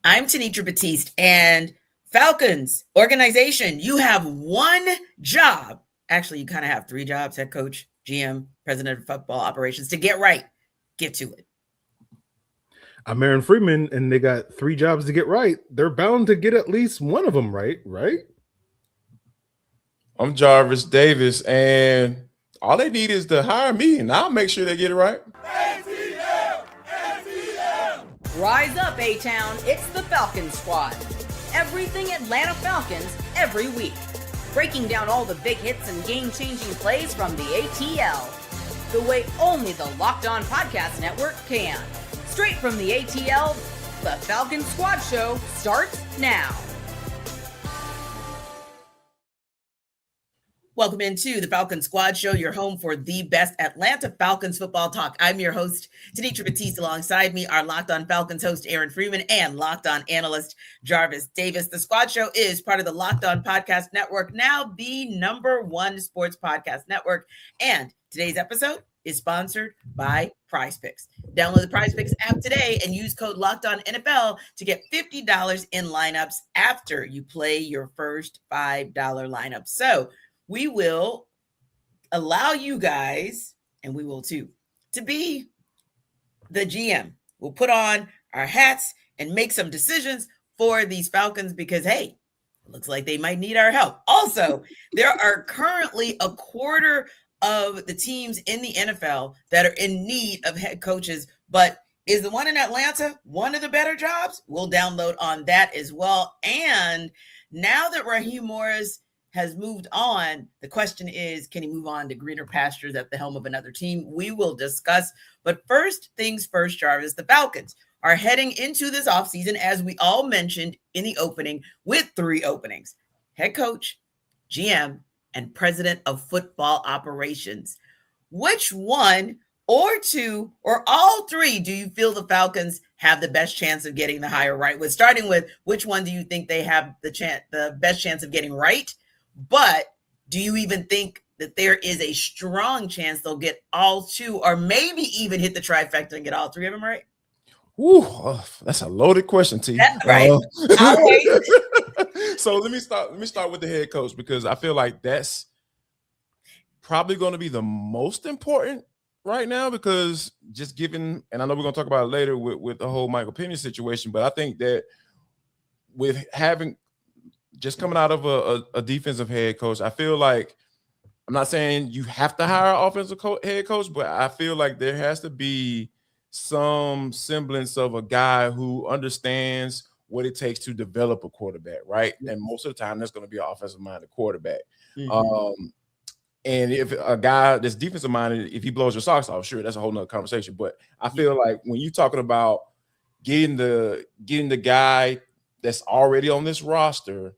I'm Tenitra Batiste, and Falcons organization, you have one job. Actually, you kind of have three jobs: head coach, GM, president of football operations. To get right, get to it. I'm Aaron Freeman, and they got three jobs to get right. They're bound to get at least one of them right, right? I'm Jarvis Davis, and all they need is to hire me, and I'll make sure they get it right. Rise up, A-Town. It's the Falcons Squad. Everything Atlanta Falcons every week. Breaking down all the big hits and game-changing plays from the ATL. The way only the Locked On Podcast Network can. Straight from the ATL, the Falcons Squad Show starts now. Welcome into the Falcons Squad Show, your home for the best Atlanta Falcons football talk. I'm your host, Tenitra Batiste. Alongside me, our Locked On Falcons host, Aaron Freeman, and Locked On analyst, Jarvis Davis. The Squad Show is part of the Locked On Podcast Network, now the #1 sports podcast network. And today's episode is sponsored by Prize Picks. Download the Prize Picks app today and use code LOCKEDONNFL to get $50 in lineups after you play your first $5 lineup. So we will allow you guys, and we will too, to be the GM. We'll put on our hats and make some decisions for these Falcons because, hey, it looks like they might need our help. Also, there are currently a quarter of the teams in the NFL that are in need of head coaches, but is the one in Atlanta one of the better jobs? We'll download on that as well. And now that Raheem Morris has moved on, the question is, can he move on to greener pastures at the helm of another team? We will discuss. But first things first, Jarvis, the Falcons are heading into this offseason, as we all mentioned in the opening, with 3 openings: head coach, GM, and president of football operations. Which one or 2 or all 3 do you feel the Falcons have the best chance of getting the hire right with? Starting with, which one do you think they have the best chance of getting right? But do you even think that there is a strong chance they'll get all 2 or maybe even hit the trifecta and get all 3 of them right? Ooh, that's a loaded question, T. That's right. So let me start with the head coach, because I feel like that's probably going to be the most important right now, because just given, and I know we're going to talk about it later with the whole Michael Penix situation, but I think that with having just coming out of a defensive head coach, I feel like, I'm not saying you have to hire an offensive head coach, but I feel like there has to be some semblance of a guy who understands what it takes to develop a quarterback, right? Yes. And most of the time, that's going to be an offensive-minded quarterback. Mm-hmm. And if a guy that's defensive-minded, if he blows your socks off, sure, that's a whole nother conversation. But I feel like when you're talking about getting the guy that's already on this roster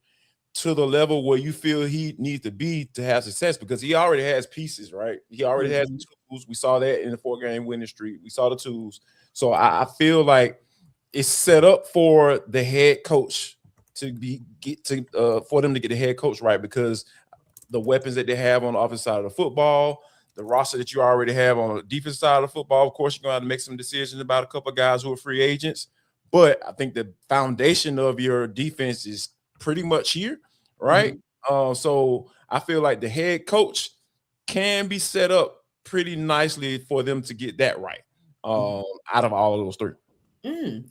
to the level where you feel he needs to be to have success, because he already has pieces, right? He already has the tools. We saw that in the 4-game winning streak. We saw the tools. So I feel like it's set up for the head coach for them to get the head coach right, because the weapons that they have on the offensive side of the football, the roster that you already have on the defensive side of the football. Of course, you're going to have to make some decisions about a couple of guys who are free agents. But I think the foundation of your defense is pretty much here, right? Mm-hmm. So I feel like the head coach can be set up pretty nicely for them to get that right out of all of those 3.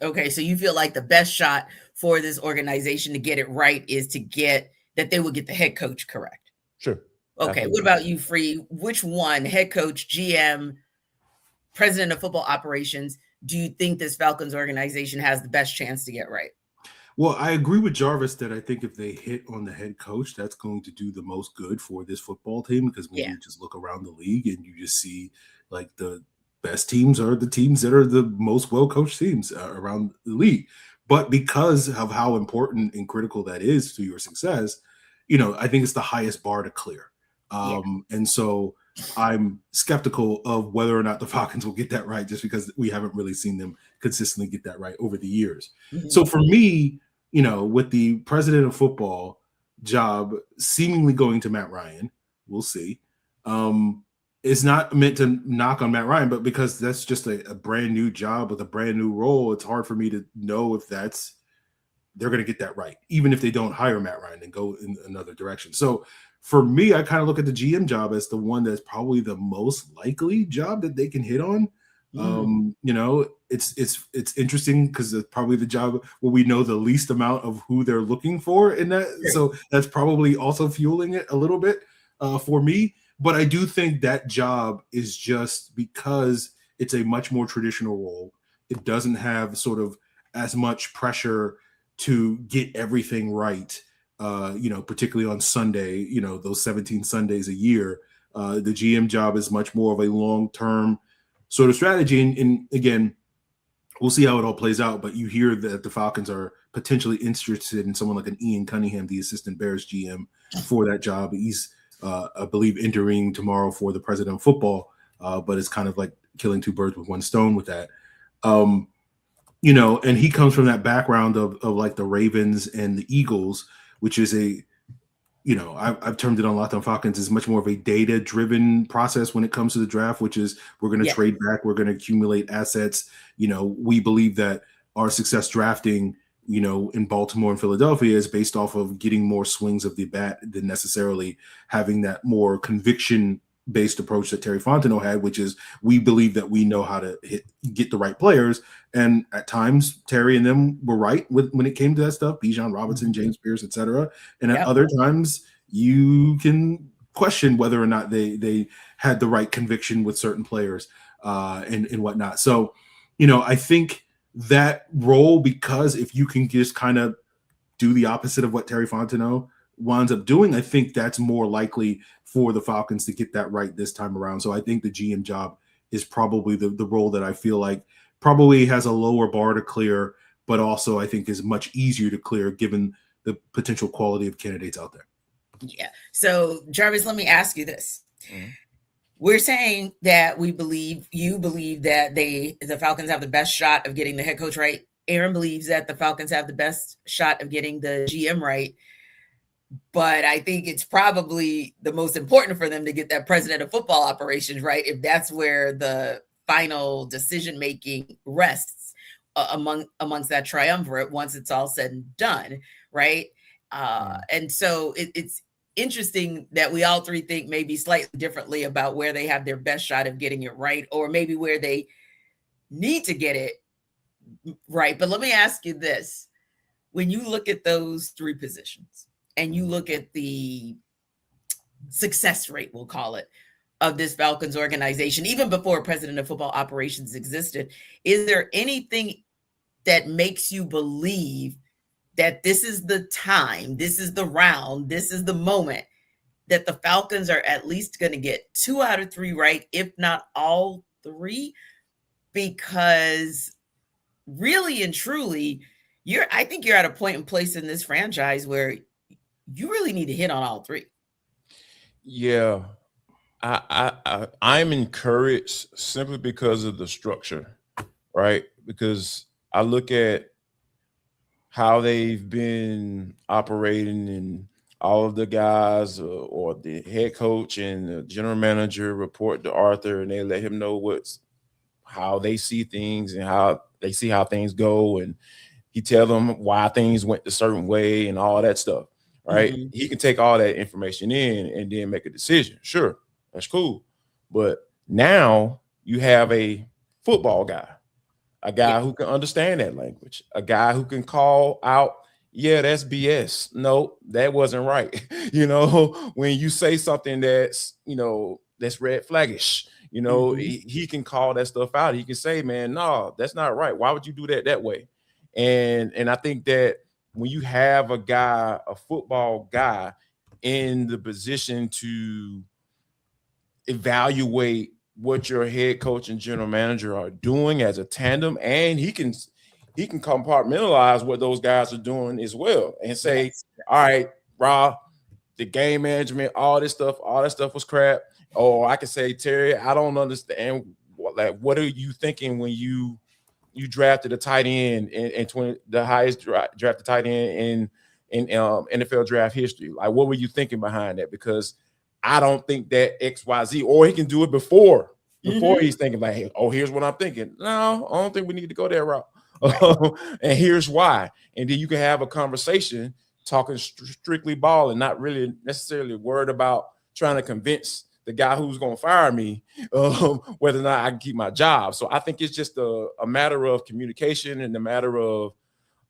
Okay, so you feel like the best shot for this organization to get it right is to get that they will get the head coach correct. Sure. Okay, absolutely. What about you, Free? Which one, head coach, GM, president of football operations, do you think this Falcons organization has the best chance to get right? Well, I agree with Jarvis that I think if they hit on the head coach, that's going to do the most good for this football team, because when you just look around the league and you just see like the best teams are the teams that are the most well-coached teams around the league. But because of how important and critical that is to your success, I think it's the highest bar to clear. And so I'm skeptical of whether or not the Falcons will get that right, just because we haven't really seen them consistently get that right over the years. Mm-hmm. So for me, with the president of football job seemingly going to Matt Ryan, we'll see. It's not meant to knock on Matt Ryan, but because that's just a brand new job with a brand new role, it's hard for me to know if that's they're going to get that right, even if they don't hire Matt Ryan and go in another direction. So for me, I kind of look at the GM job as the one that's probably the most likely job that they can hit on. It's interesting because it's probably the job where we know the least amount of who they're looking for in that. So that's probably also fueling it a little bit for me. But I do think that job is just because it's a much more traditional role. It doesn't have sort of as much pressure to get everything right, particularly on Sunday, those 17 Sundays a year. The GM job is much more of a long-term sort of strategy. And again, we'll see how it all plays out. But you hear that the Falcons are potentially interested in someone like an Ian Cunningham, the assistant Bears GM, for that job. He's, I believe, entering tomorrow for the president of football, but it's kind of like killing two birds with one stone with that. And he comes from that background of like the Ravens and the Eagles, which is I've termed it on Locked On Falcons is much more of a data-driven process when it comes to the draft, which is we're going to trade back, we're going to accumulate assets. We believe that our success drafting, in Baltimore and Philadelphia is based off of getting more swings of the bat than necessarily having that more conviction-based approach that Terry Fontenot had, which is we believe that we know how to get the right players. And at times, Terry and them were right when it came to that stuff, Bijan Robinson, James Pierce, et cetera. And at other times, you can question whether or not they had the right conviction with certain players and whatnot. So, I think that role, because if you can just kind of do the opposite of what Terry Fontenot winds up doing, I think that's more likely for the Falcons to get that right this time around. So I think the GM job is probably the role that I feel like probably has a lower bar to clear, but also I think is much easier to clear given the potential quality of candidates out there. Yeah. So Jarvis, let me ask you this. We're saying that you believe that the Falcons have the best shot of getting the head coach right. Aaron believes that the Falcons have the best shot of getting the GM right. But I think it's probably the most important for them to get that president of football operations right, if that's where the final decision-making rests amongst that triumvirate once it's all said and done, right? And so it's interesting that we all three think maybe slightly differently about where they have their best shot of getting it right, or maybe where they need to get it right. But let me ask you this. When you look at those three positions and you look at the success rate, we'll call it, of this Falcons organization, even before president of football operations existed, is there anything that makes you believe that this is the time, this is the round, this is the moment that the Falcons are at least going to get 2 out of 3 right, if not all 3? Because really and truly, I think you're at a point and place in this franchise where you really need to hit on all 3. Yeah. I'm encouraged simply because of the structure, right? Because I look at how they've been operating, and all of the guys or the head coach and the general manager report to Arthur, and they let him know how they see things and how they see how things go, and he tell them why things went a certain way and all that stuff, right? Mm-hmm. He can take all that information in and then make a decision. Sure, that's cool. But now you have a football guy, a guy who can understand that language, a guy who can call out, yeah, that's BS. No, that wasn't right. When you say something that's, that's red flaggish, he can call that stuff out. He can say, man, no, that's not right. Why would you do that way? And I think that when you have a football guy in the position to evaluate what your head coach and general manager are doing as a tandem, and he can compartmentalize what those guys are doing as well and say, all right, Rob, the game management, all that stuff was crap. Or I can say, Terry, I don't understand. What are you thinking when you drafted a tight end in the highest drafted tight end in NFL draft history? Like, what were you thinking behind that? Because I don't think that XYZ, or he can do it before he's thinking like, hey, here's what I'm thinking. No, I don't think we need to go that route. And here's why. And then you can have a conversation talking strictly ball and not really necessarily worried about trying to convince the guy who's going to fire me whether or not I can keep my job. So I think it's just a matter of communication and a matter of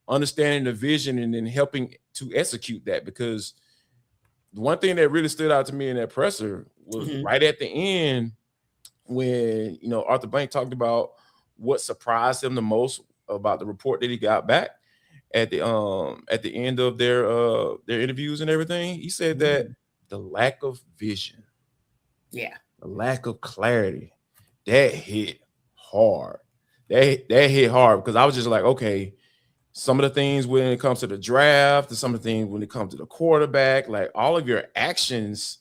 understanding the vision and then helping to execute that. Because the one thing that really stood out to me in that presser was right at the end when, Arthur Blank talked about what surprised him the most about the report that he got back at the end of their interviews and everything. He said that the lack of vision, the lack of clarity, that hit hard. That hit hard because I was just like, okay, some of the things when it comes to the draft and some of the things when it comes to the quarterback, like all of your actions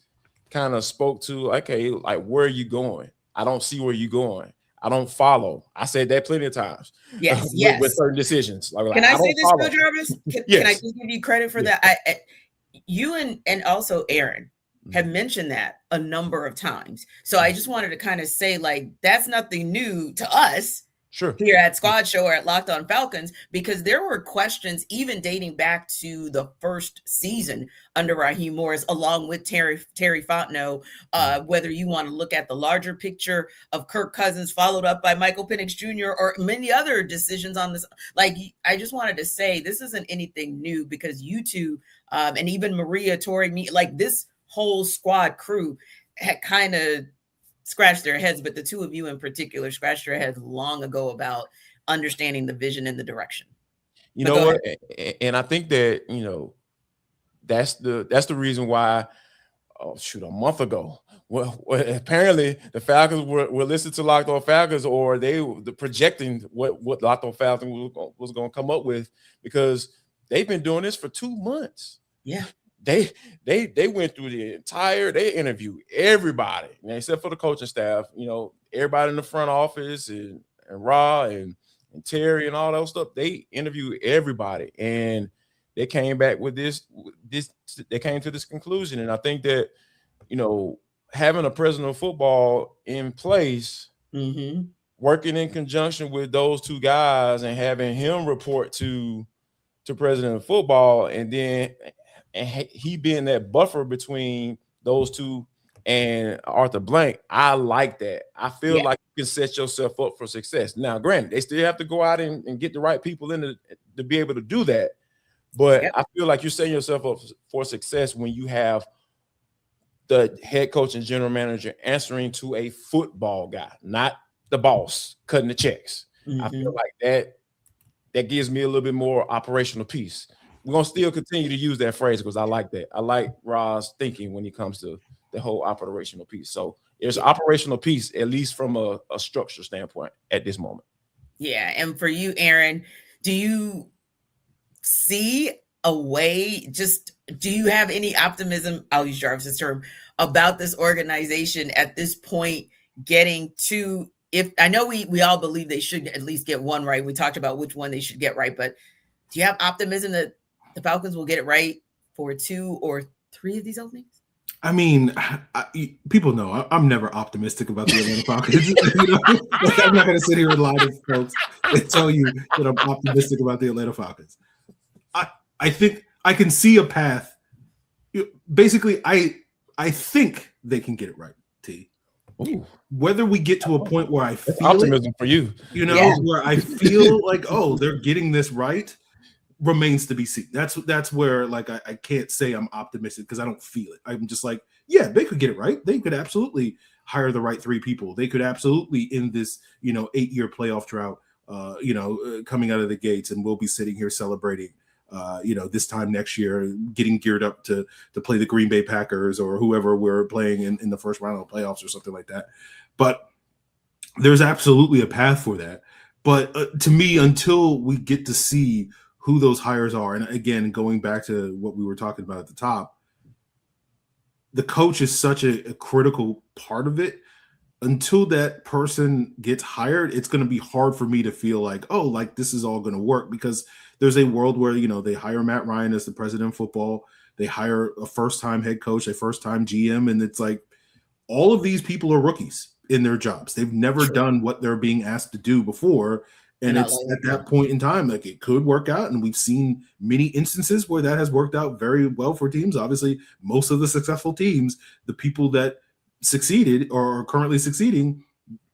kind of spoke to, okay, like where are you going? I don't see where you're going. I don't follow. I said that plenty of times. Yes, with certain decisions. Can I say this, Bill Jarvis? Can I just give you credit for that? You and also Aaron have mentioned that a number of times. So I just wanted to kind of say, like, that's nothing new to us. Sure. Here at Squad Show or at Locked On Falcons, because there were questions even dating back to the first season under Raheem Morris, along with Terry Fontenot, whether you want to look at the larger picture of Kirk Cousins, followed up by Michael Penix Jr., or many other decisions on this. Like, I just wanted to say this isn't anything new because you two, and even Maria, Tori, me, like this whole squad crew had kind of scratched their heads, but the two of you in particular scratched your heads long ago about understanding the vision and the direction. You know what? And I think that, that's the reason why, a month ago, well apparently the Falcons were listening to Locked On Falcons, or they were projecting what Locked On Falcons was going to come up with, because they've been doing this for 2 months. Yeah. They went through they interviewed everybody, except for the coaching staff, everybody in the front office and Ra and Terry and all that stuff. They interviewed everybody and they came back with this, they came to this conclusion. And I think that, having a president of football in place, working in conjunction with those two guys and having him report to president of football, and then he being that buffer between those two and Arthur Blank, I like that. I feel like you can set yourself up for success. Now, granted, they still have to go out and get the right people in to be able to do that. But I feel like you're setting yourself up for success when you have the head coach and general manager answering to a football guy, not the boss cutting the checks. I feel like that gives me a little bit more operational peace. We're going to still continue to use that phrase because I like that. I like Ra's thinking when it comes to the whole operational piece. So there's operational piece, at least from a structure standpoint at this moment. Yeah. And for you, Aaron, do you see a way, do you have any optimism, I'll use Jarvis's term, about this organization at this point getting to, if I know we all believe they should at least get one right. We talked about which one they should get right, but do you have optimism that the Falcons will get it right for 2 or 3 of these openings? I mean, people know I'm never optimistic about the Atlanta Falcons. I'm not going to sit here and lie to folks and tell you that I'm optimistic about the Atlanta Falcons. I think I can see a path. Basically, I think they can get it right, T. Ooh. Whether we get to a point where I feel optimism for you, where I feel like, oh, they're getting this right, remains to be seen. That's where, like, I can't say I'm optimistic because I don't feel it. I'm just like, yeah, they could get it right. They could absolutely hire the right 3 people. They could absolutely end this, 8-year playoff drought, coming out of the gates, and we'll be sitting here celebrating, this time next year, getting geared up to play the Green Bay Packers or whoever we're playing in the first round of the playoffs or something like that. But there's absolutely a path for that. But to me, until we get to see who those hires are, and again, going back to what we were talking about at the top, the coach is such a critical part of it. Until that person gets hired, it's going to be hard for me to feel like, oh, like this is all going to work, because there's a world where, they hire Matt Ryan as the president of football. They hire a first-time head coach, a first-time GM, and it's like all of these people are rookies in their jobs. They've never done what they're being asked to do before, And it's at that point in time, like it could work out. And we've seen many instances where that has worked out very well for teams. Obviously, most of the successful teams, the people that succeeded or are currently succeeding,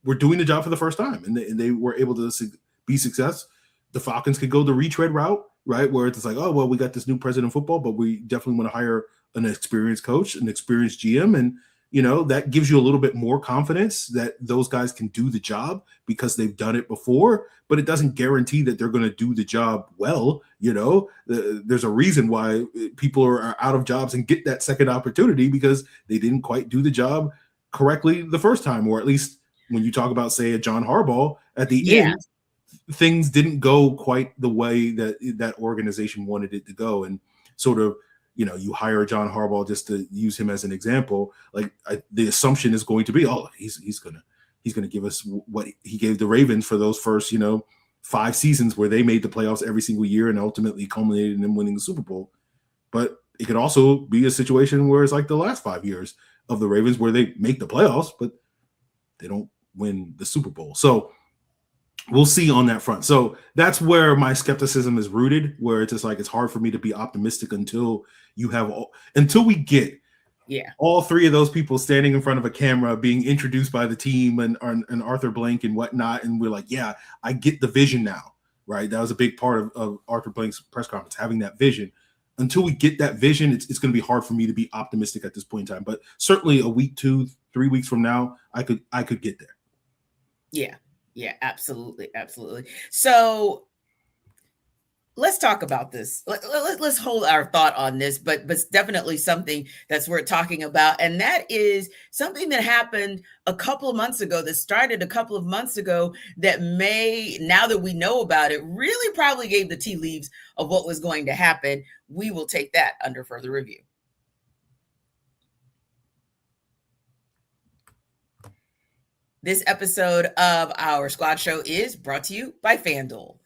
were doing the job for the first time. And they were able to be success. The Falcons could go the retread route, right? Where it's like, oh, well, we got this new president of football, but we definitely want to hire an experienced coach, an experienced GM. And, that gives you a little bit more confidence that those guys can do the job because they've done it before, but it doesn't guarantee that they're going to do the job well. There's a reason why people are out of jobs and get that second opportunity because they didn't quite do the job correctly the first time, or at least when you talk about, say, a John Harbaugh at the end, things didn't go quite the way that organization wanted it to go. And sort of, you hire John Harbaugh, just to use him as an example, like the assumption is going to be, oh, he's going to give us what he gave the Ravens for those first, 5 seasons where they made the playoffs every single year and ultimately culminated in them winning the Super Bowl. But it could also be a situation where it's like the last 5 years of the Ravens where they make the playoffs, but they don't win the Super Bowl. So we'll see on that front. So that's where my skepticism is rooted, where it's just like it's hard for me to be optimistic until we get all 3 of those people standing in front of a camera being introduced by the team and Arthur Blank and whatnot. And we're like, yeah, I get the vision now, right? That was a big part of Arthur Blank's press conference, having that vision. Until we get that vision, it's going to be hard for me to be optimistic at this point in time. But certainly a week, 2, 3 weeks from now, I could get there. Yeah, absolutely. So let's talk about this. Let's hold our thought on this, but definitely something that's worth talking about. And that is something that happened a couple of months ago, that started a couple of months ago, that now that we know about it, really probably gave the tea leaves of what was going to happen. We will take that under further review. This episode of our Squad Show is brought to you by FanDuel.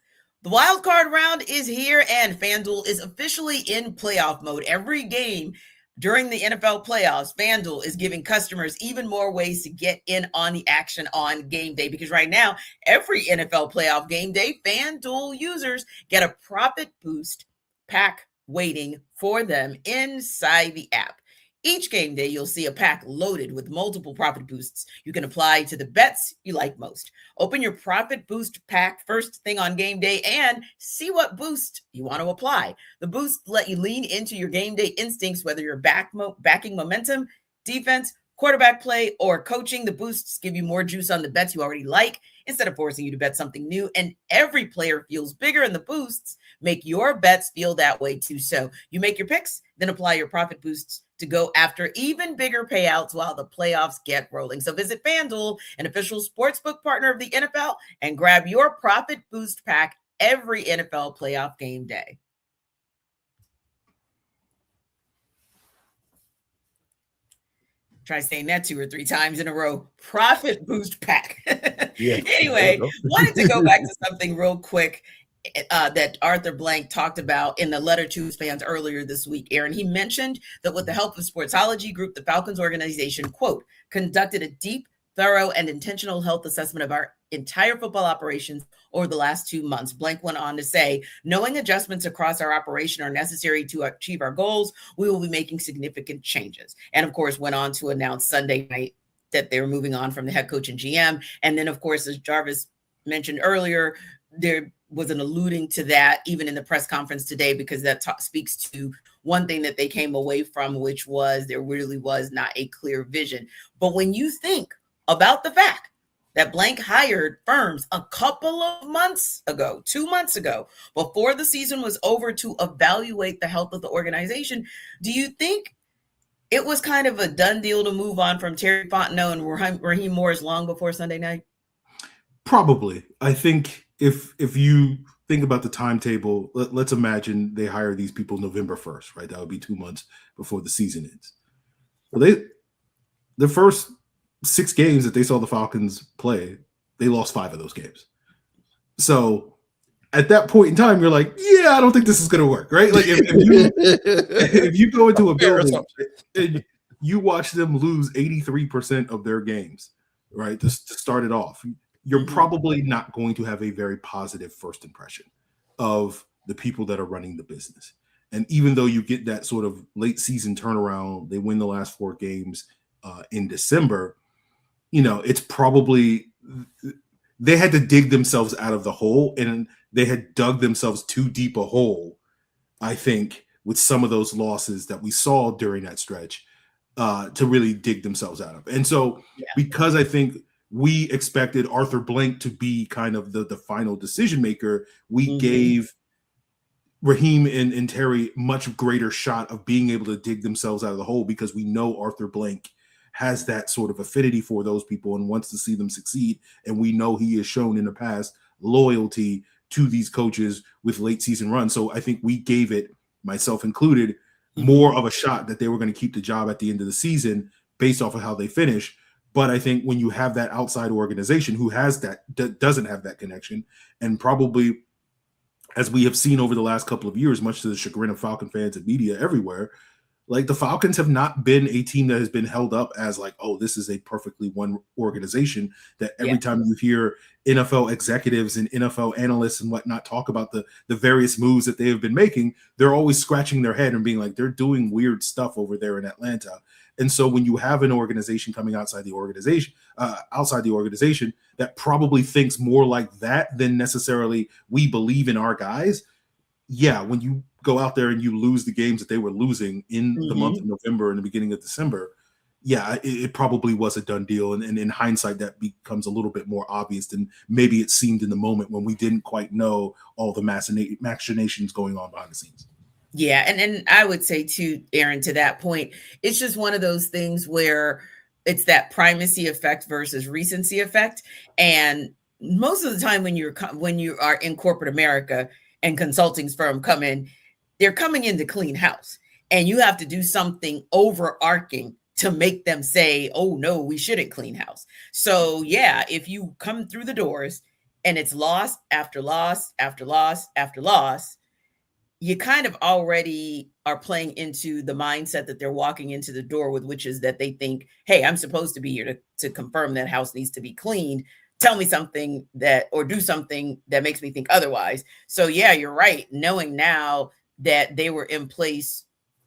The wild card round is here, and FanDuel is officially in playoff mode. Every game during the NFL playoffs, FanDuel is giving customers even more ways to get in on the action on game day, because right now, every NFL playoff game day, FanDuel users get a profit boost pack waiting for them inside the app. Each game day, you'll see a pack loaded with multiple profit boosts you can apply to the bets you like most. Open your profit boost pack first thing on game day and see what boost you want to apply. The boosts let you lean into your game day instincts, whether you're backing momentum, defense, quarterback play, or coaching. The boosts give you more juice on the bets you already like instead of forcing you to bet something new. And every player feels bigger, and the boosts make your bets feel that way too. So you make your picks, then apply your profit boosts to go after even bigger payouts while the playoffs get rolling. So visit FanDuel, an official sportsbook partner of the NFL, and grab your profit boost pack every NFL playoff game day. Try saying that 2 or 3 times in a row. Profit boost pack. Anyway, wanted to go back to something real quick that Arthur Blank talked about in the letter to his fans earlier this week, Aaron. He mentioned that with the help of Sportsology Group, the Falcons organization, quote, conducted a deep, thorough, and intentional health assessment of our entire football operations over the last 2 months. Blank went on to say, knowing adjustments across our operation are necessary to achieve our goals, we will be making significant changes. And of course, went on to announce Sunday night that they were moving on from the head coach and GM. And then, of course, as Jarvis mentioned earlier, there was an alluding to that even in the press conference today, because that speaks to one thing that they came away from, which was there really was not a clear vision. But when you think about the fact that Blank hired firms a couple of months ago, 2 months ago, before the season was over, to evaluate the health of the organization, do you think it was kind of a done deal to move on from Terry Fontenot and Raheem Morris long before Sunday night? Probably. I think if you think about the timetable, let's imagine they hire these people November 1st, right? That would be 2 months before the season ends. Well, the first 6 games that they saw the Falcons play, they lost 5 of those games. So at that point in time, you're like, yeah, I don't think this is going to work, right? Like if you go into a building and you watch them lose 83% of their games, right, to start it off, you're probably not going to have a very positive first impression of the people that are running the business. And even though you get that sort of late season turnaround, they win the last 4 games in December, it's probably they had to dig themselves out of the hole, and they had dug themselves too deep a hole, I think, with some of those losses that we saw during that stretch to really dig themselves out of. And so because I think we expected Arthur Blank to be kind of the final decision maker, we gave Raheem and Terry much greater shot of being able to dig themselves out of the hole, because we know Arthur Blank has that sort of affinity for those people and wants to see them succeed. And we know he has shown in the past loyalty to these coaches with late season runs. So I think we gave it, myself included, more of a shot that they were going to keep the job at the end of the season based off of how they finish. But I think when you have that outside organization who has doesn't have that connection, and probably, as we have seen over the last couple of years, much to the chagrin of Falcon fans and media everywhere, like, the Falcons have not been a team that has been held up as like, oh, this is a perfectly one organization, that every time you hear NFL executives and NFL analysts and whatnot talk about the various moves that they have been making, they're always scratching their head and being like, they're doing weird stuff over there in Atlanta. And so when you have an organization coming outside the organization that probably thinks more like that than necessarily we believe in our guys, when you go out there and you lose the games that they were losing in the month of November and the beginning of December, it probably was a done deal. And in hindsight, that becomes a little bit more obvious than maybe it seemed in the moment when we didn't quite know all the machinations going on behind the scenes. Yeah. And I would say too, Aaron, to that point, it's just one of those things where it's that primacy effect versus recency effect. And most of the time when you are in corporate America and consulting firms come in, they're coming in to clean house, and you have to do something overarching to make them say, oh no, we shouldn't clean house. So if you come through the doors and it's loss after loss after loss after loss, you kind of already are playing into the mindset that they're walking into the door with, which is that they think, hey, I'm supposed to be here to confirm that house needs to be cleaned. Tell me something or do something that makes me think otherwise. So you're right. Knowing now that they were in place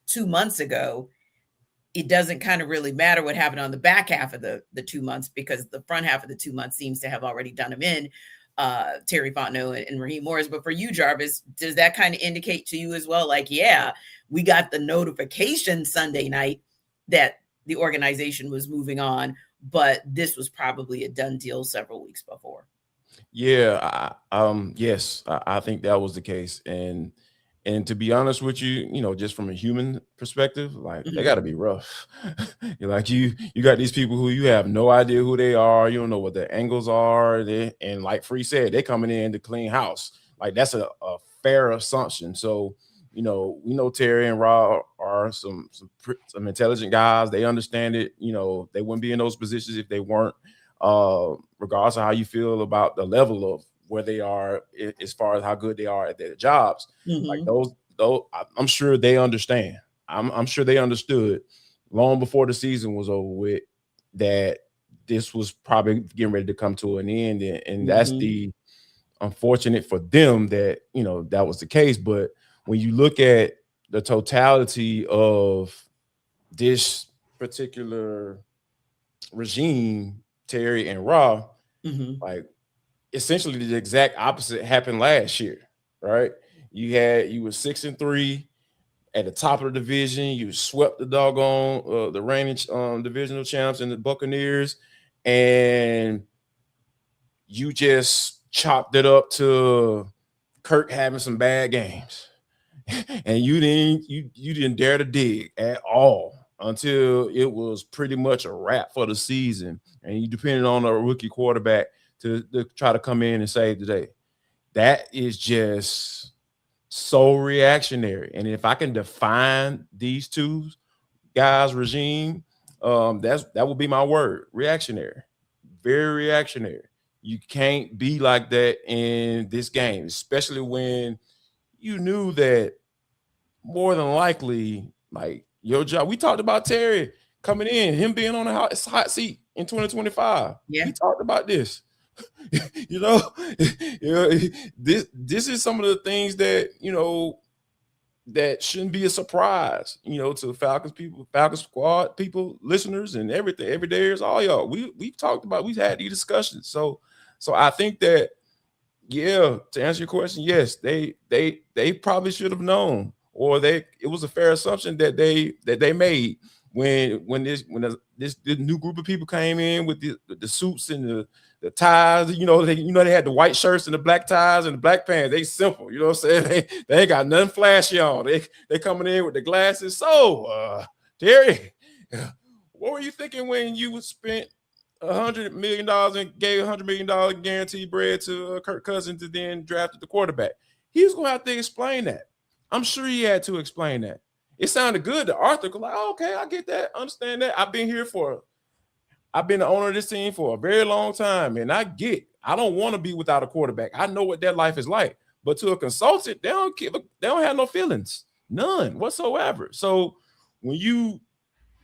2 months ago, it doesn't kind of really matter what happened on the back half of the 2 months, because the front half of the 2 months seems to have already done them in, Terry Fontenot and Raheem Morris. But for you, Jarvis, does that kind of indicate to you as well? Like, we got the notification Sunday night that the organization was moving on, but this was probably a done deal several weeks before. Yes, I think that was the case. And to be honest with you, just from a human perspective, like, they got to be rough. You're like, you got these people who you have no idea who they are. You don't know what their angles are. And like Free said, they're coming in to clean house. Like, that's a fair assumption. So, we know Terry and Rob are some intelligent guys. They understand it. They wouldn't be in those positions if they weren't, regardless of how you feel about the level of where they are as far as how good they are at their jobs. Like those, I'm sure they understand. I'm sure they understood long before the season was over with that this was probably getting ready to come to an end. And that's the unfortunate for them that, that was the case. But when you look at the totality of this particular regime, Terry and Raw, like, essentially the exact opposite happened last year, right? You were 6-3 at the top of the division. You swept the doggone the reigning divisional champs and the Buccaneers, and you just chopped it up to Kirk having some bad games, and you didn't dare to dig at all until it was pretty much a wrap for the season, and you depended on a rookie quarterback to try to come in and save the day. That is just so reactionary. And if I can define these two guys' regime, that would be my word: reactionary. Very reactionary. You can't be like that in this game, especially when you knew that more than likely, like, your job. We talked about Terry coming in, him being on the hot seat in 2025. Yeah. We talked about this. you know, this is some of the things that, that shouldn't be a surprise, to Falcons people, Falcons squad people, listeners, and everything, everydayers, all y'all. We've talked about, we've had these discussions. So I think that, yeah, to answer your question, yes, they probably should have known, or it was a fair assumption that they made when this new group of people came in with the suits and the ties. They had the white shirts and the black ties and the black pants. They simple, you know what I'm saying? They ain't got nothing flashy on. They coming in with the glasses. So Terry, what were you thinking when you spent $100 million and gave $100 million guaranteed bread to Kirk Cousins and then drafted the quarterback? He was going to have to explain that. I'm sure he had to explain that. It sounded good to Arthur. Like, oh, okay, I get that. Understand that. I've been the owner of this team for a very long time, and I don't want to be without a quarterback. I know what that life is like. But to a consultant, they don't have no feelings, none whatsoever. So when you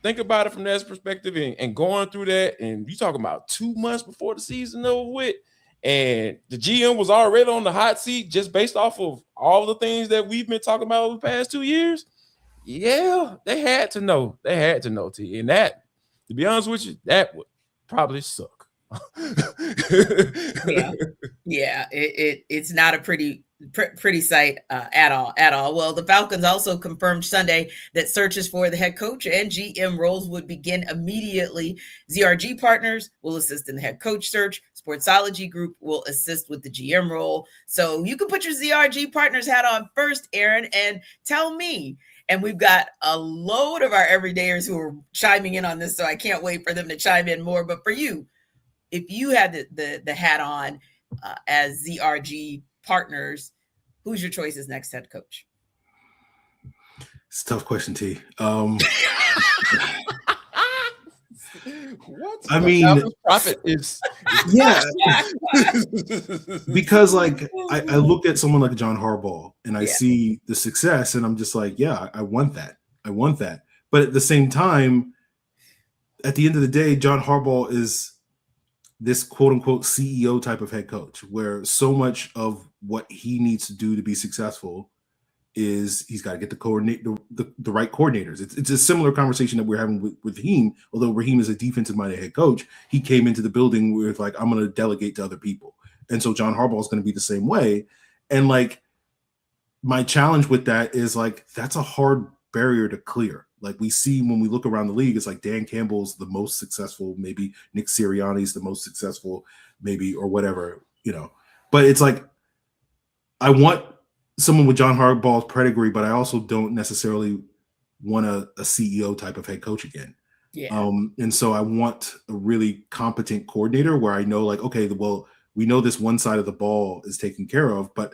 think about it from that perspective and going through that, and you talking about 2 months before the season over with, and the GM was already on the hot seat just based off of all the things that we've been talking about over the past 2 years. Yeah, they had to know. They had to know, T. And that, to be honest with you, that would probably suck. Yeah. It's not a pretty sight at all. Well, the Falcons also confirmed Sunday that searches for the head coach and GM roles would begin immediately. ZRG Partners will assist in the head coach search. Sportsology Group will assist with the GM role. So you can put your ZRG Partners hat on first, Aaron, and tell me. And we've got a load of our everydayers who are chiming in on this, so I can't wait for them to chime in more. But for you, if you had the hat on as ZRG Partners, who's your choice as next head coach? It's a tough question, T. What? I mean, profit is yeah, because like I look at someone like John Harbaugh and I see the success, and I'm just like, yeah, I want that. But at the same time, at the end of the day, John Harbaugh is this quote unquote CEO type of head coach, where so much of what he needs to do to be successful is he's got to get the right coordinators. It's a similar conversation that we're having with Raheem, although Raheem is a defensive-minded head coach. He came into the building with like, I'm going to delegate to other people. And so John Harbaugh is going to be the same way. And like, my challenge with that is like, that's a hard barrier to clear. Like we see when we look around the league, it's like Dan Campbell's the most successful, maybe Nick Sirianni's the most successful, maybe, or whatever, but it's like, I want someone with John Harbaugh's pedigree, but I also don't necessarily want a CEO type of head coach again. Yeah. And so I want a really competent coordinator where I know like, okay, well, we know this one side of the ball is taken care of, but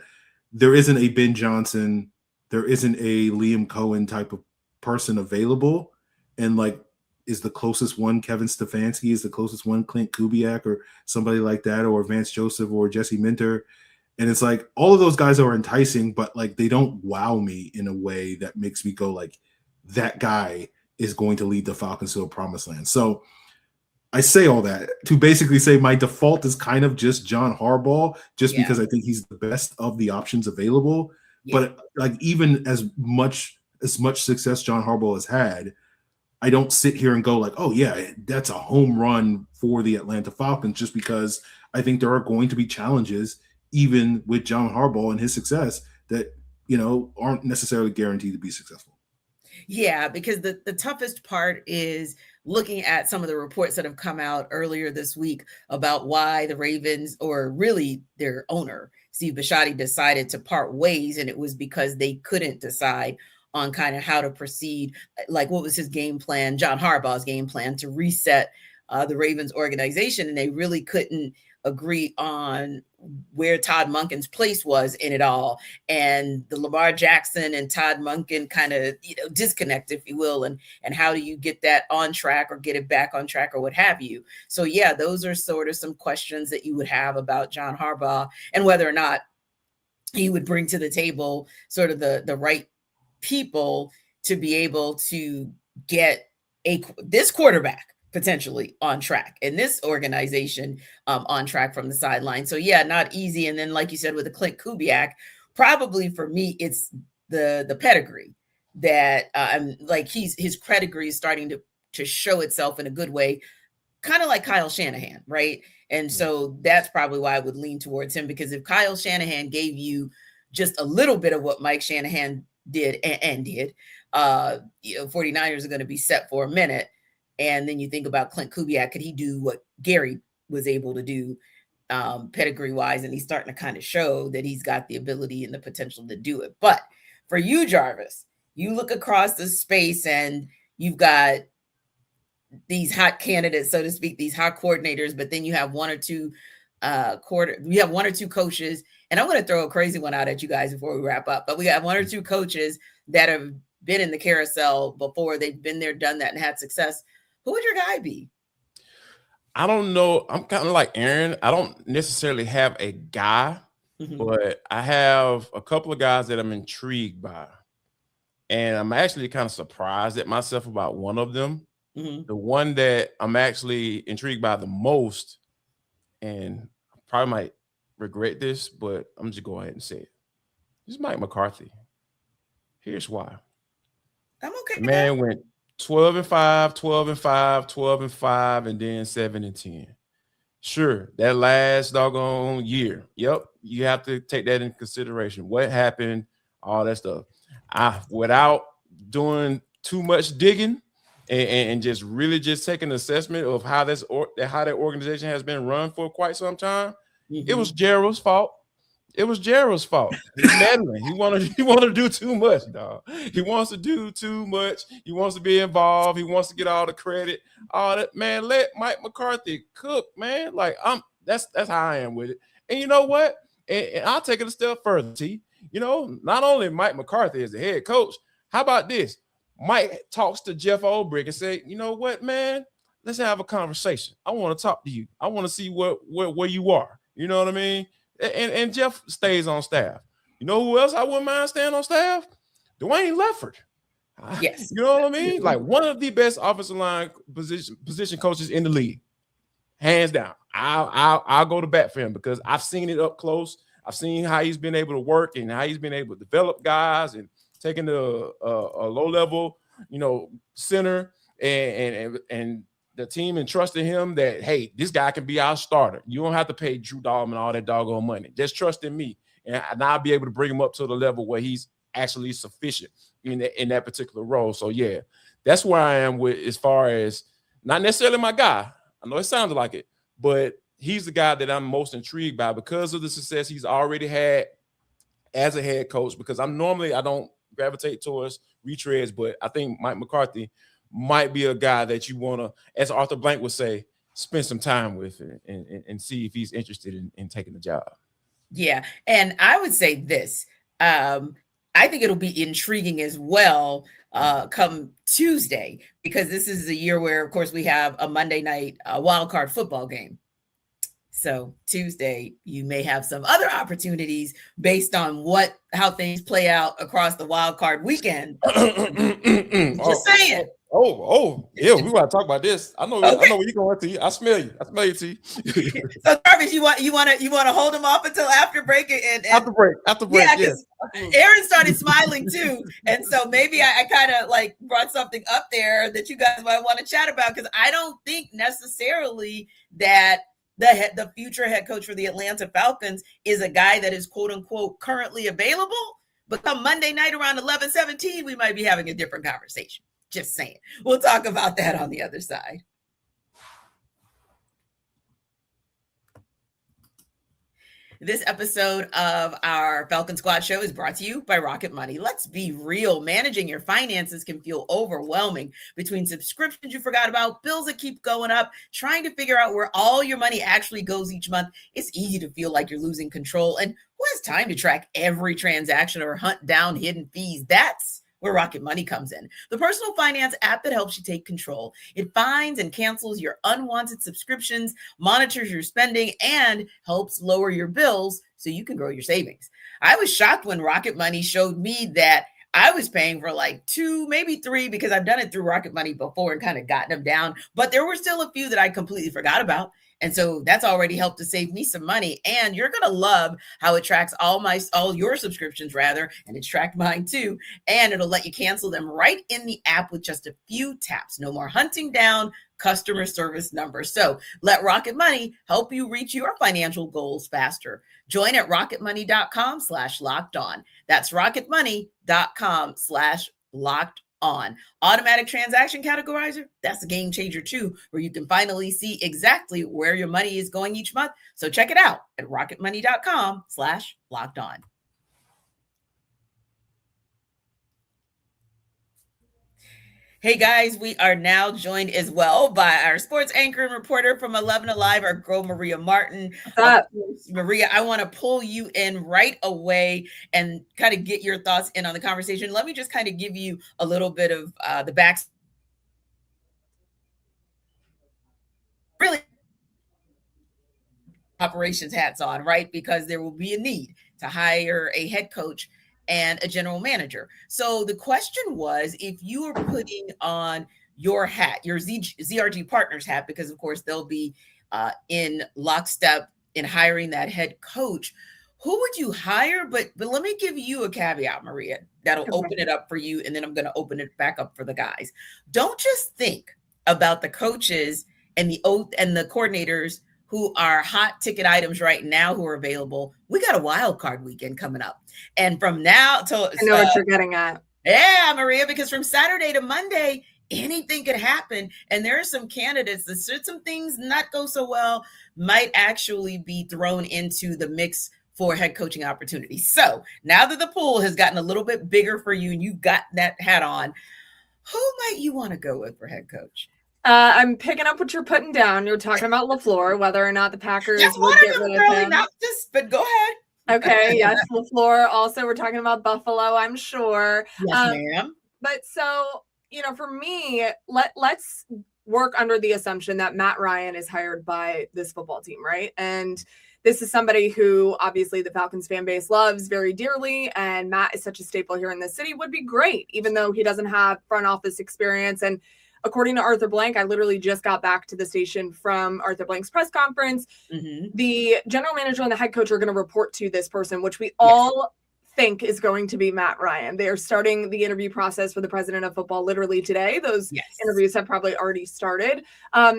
there isn't a Ben Johnson, there isn't a Liam Cohen type of person available. And like, is the closest one Kevin Stefanski, is the closest one Clint Kubiak or somebody like that, or Vance Joseph or Jesse Minter. And it's like all of those guys are enticing, but like they don't wow me in a way that makes me go like, that guy is going to lead the Falcons to a promised land. So I say all that to basically say my default is kind of just John Harbaugh, just because I think he's the best of the options available. Yeah. But like even as much success John Harbaugh has had, I don't sit here and go like, oh yeah, that's a home run for the Atlanta Falcons, just because I think there are going to be challenges even with John Harbaugh and his success that, aren't necessarily guaranteed to be successful. Yeah, because the toughest part is looking at some of the reports that have come out earlier this week about why the Ravens, or really their owner, Steve Bisciotti, decided to part ways. And it was because they couldn't decide on kind of how to proceed. Like, what was his game plan, John Harbaugh's game plan to reset the Ravens organization. And they really couldn't agree on where Todd Monken's place was in it all, and the Lamar Jackson and Todd Monken kind of disconnect, if you will, and how do you get that on track or get it back on track or what have you. So yeah, those are sort of some questions that you would have about John Harbaugh and whether or not he would bring to the table sort of the right people to be able to get this quarterback potentially on track, and this organization on track from the sideline. So yeah, not easy. And then, like you said, with the Clint Kubiak, probably for me, it's the pedigree that like his pedigree is starting to show itself in a good way, kind of like Kyle Shanahan, right? And so that's probably why I would lean towards him, because if Kyle Shanahan gave you just a little bit of what Mike Shanahan did and did, 49ers are going to be set for a minute. And then you think about Clint Kubiak, could he do what Gary was able to do pedigree wise? And he's starting to kind of show that he's got the ability and the potential to do it. But for you, Jarvis, you look across the space and you've got these hot candidates, so to speak, these hot coordinators, but then you have one or two coaches. And I'm going to throw a crazy one out at you guys before we wrap up, but we have one or two coaches that have been in the carousel before. They've been there, done that, and had success. Who would your guy be? I don't know. I'm kind of like Aaron. I don't necessarily have a guy, but I have a couple of guys that I'm intrigued by. And I'm actually kind of surprised at myself about one of them. The one that I'm actually intrigued by the most, and I probably might regret this, but I'm just go ahead and say it. This is Mike McCarthy. Here's why. I'm okay. The man went 12-5, 12-5, 12-5, and then 7-10. Sure, that last doggone year. Yep, you have to take that into consideration. What happened, all that stuff. Without doing too much digging and just really just taking an assessment of how that organization has been run for quite some time, it was Gerald's fault. It was Gerald's fault. He's meddling. He wanted to do too much, dog. He wants to do too much. He wants to be involved. He wants to get all the credit. All that, man. Let Mike McCarthy cook, man. Like that's how I am with it. And you know what? And I'll take it a step further, T. You know, not only Mike McCarthy as the head coach, how about this? Mike talks to Jeff Ulbrich and say, you know what, man? Let's have a conversation. I want to talk to you. I want to see where you are. You know what I mean? And Jeff stays on staff. You know who else I wouldn't mind staying on staff? Dwayne Lefford. Yes. You know what I mean? Like one of the best offensive line position coaches in the league. Hands down. I'll go to bat for him because I've seen it up close. I've seen how he's been able to work and how he's been able to develop guys and taking a low-level, center and the team entrusted him that, hey, this guy can be our starter. You don't have to pay Drew Dalman all that doggone money. Just trust in me, and I'll be able to bring him up to the level where he's actually sufficient in that particular role. So, yeah, that's where I am with as far as not necessarily my guy. I know it sounded like it, but he's the guy that I'm most intrigued by because of the success he's already had as a head coach, because I don't gravitate towards retreads, but I think Mike McCarthy might be a guy that you want to, as Arthur Blank would say, spend some time with and see if he's interested in taking the job. Yeah. And I would say this, I think it'll be intriguing as well come Tuesday, because this is the year where, of course, we have a Monday night wild card football game. So Tuesday, you may have some other opportunities based on how things play out across the wild card weekend. Just saying. Yeah, we want to talk about this. I know where you're going, T. I smell you, T. So Jarvis, you want to hold him off until after break and after break. Yeah, because Aaron started smiling too, and so maybe I kind of like brought something up there that you guys might want to chat about, because I don't think necessarily that the future head coach for the Atlanta Falcons is a guy that is quote unquote currently available. But come Monday night around 11:17, we might be having a different conversation. Just saying. We'll talk about that on the other side. This episode of our Falcon Squad show is brought to you by Rocket Money. Let's be real. Managing your finances can feel overwhelming between subscriptions you forgot about, bills that keep going up, trying to figure out where all your money actually goes each month. It's easy to feel like you're losing control. And who has time to track every transaction or hunt down hidden fees? That's where Rocket Money comes in. The personal finance app that helps you take control. It finds and cancels your unwanted subscriptions, monitors your spending, and helps lower your bills so you can grow your savings. I was shocked when Rocket Money showed me that I was paying for like 2, maybe 3, because I've done it through Rocket Money before and kind of gotten them down. But there were still a few that I completely forgot about. And so that's already helped to save me some money. And you're going to love how it tracks all your subscriptions rather. And it's tracked mine too. And it'll let you cancel them right in the app with just a few taps. No more hunting down customer service numbers. So let Rocket Money help you reach your financial goals faster. Join at rocketmoney.com/locked-on. That's rocketmoney.com/locked-on. Automatic transaction categorizer, that's a game changer too, where you can finally see exactly where your money is going each month. So check it out at rocketmoney.com/locked-on. Hey guys, we are now joined as well by our sports anchor and reporter from 11 Alive, our girl Maria Martin. What's up? Maria, I want to pull you in right away and kind of get your thoughts in on the conversation. Let me just kind of give you a little bit of the back. Really, operations hats on, right? Because there will be a need to hire a head coach and a general manager. So the question was, if you were putting on your hat, your ZRG Partners hat, because of course they'll be in lockstep in hiring that head coach, who would you hire? But let me give you a caveat, Maria, that'll open it up for you. And then I'm going to open it back up for the guys. Don't just think about the coaches and the coordinators who are hot ticket items right now who are available. We got a wild card weekend coming up. And from now till I know what you're getting at. Yeah, Maria, because from Saturday to Monday, anything could happen. And there are some candidates that should some things not go so well, might actually be thrown into the mix for head coaching opportunities. So now that the pool has gotten a little bit bigger for you and you got that hat on, who might you want to go with for head coach? I'm picking up what you're putting down. You're talking about LaFleur, whether or not the Packers would get rid of him. Not just, but go ahead. Okay, yes, LaFleur. Also, we're talking about Buffalo, I'm sure. Yes, ma'am. But so, for me, let's work under the assumption that Matt Ryan is hired by this football team, right? And this is somebody who obviously the Falcons fan base loves very dearly, and Matt is such a staple here in the city, would be great, even though he doesn't have front office experience. And according to Arthur Blank, I literally just got back to the station from Arthur Blank's press conference. Mm-hmm. The general manager and the head coach are going to report to this person, which we all think is going to be Matt Ryan. They are starting the interview process for the president of football literally today. Those interviews have probably already started.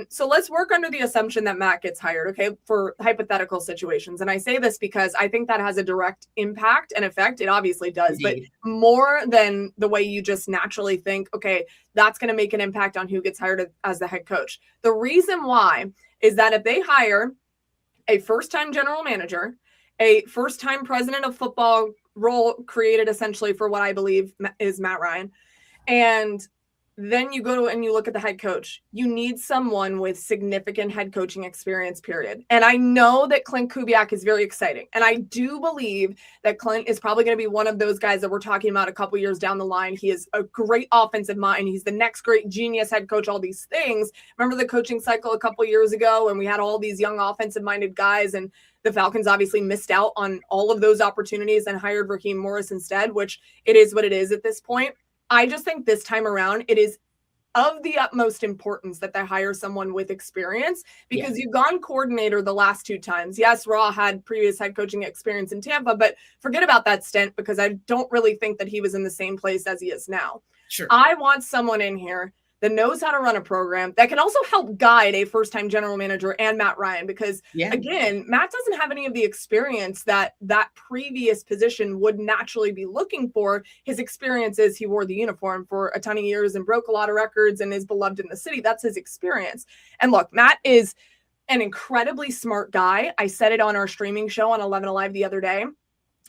So let's work under the assumption that Matt gets hired, okay, for hypothetical situations. And I say this because I think that has a direct impact and effect. It obviously does, but more than the way you just naturally think, okay, that's going to make an impact on who gets hired as the head coach. The reason why is that if they hire a first-time general manager, a first-time president of football role created essentially for what I believe is Matt Ryan, and then you go and you look at the head coach, you need someone with significant head coaching experience, period. And I know that Clint Kubiak is very exciting. And I do believe that Clint is probably going to be one of those guys that we're talking about a couple years down the line. He is a great offensive mind. He's the next great genius head coach, all these things. Remember the coaching cycle a couple years ago when we had all these young offensive minded guys, and the Falcons obviously missed out on all of those opportunities and hired Raheem Morris instead, which it is what it is at this point. I just think this time around, it is of the utmost importance that they hire someone with experience, because you've gone coordinator the last 2 times. Yes, Raw had previous head coaching experience in Tampa, but forget about that stint because I don't really think that he was in the same place as he is now. Sure. I want someone in here that knows how to run a program, that can also help guide a first-time general manager and Matt Ryan, because again, Matt doesn't have any of the experience that previous position would naturally be looking for. His experience is he wore the uniform for a ton of years and broke a lot of records and is beloved in the city. That's his experience. And look, Matt is an incredibly smart guy. I said it on our streaming show on 11 Alive the other day.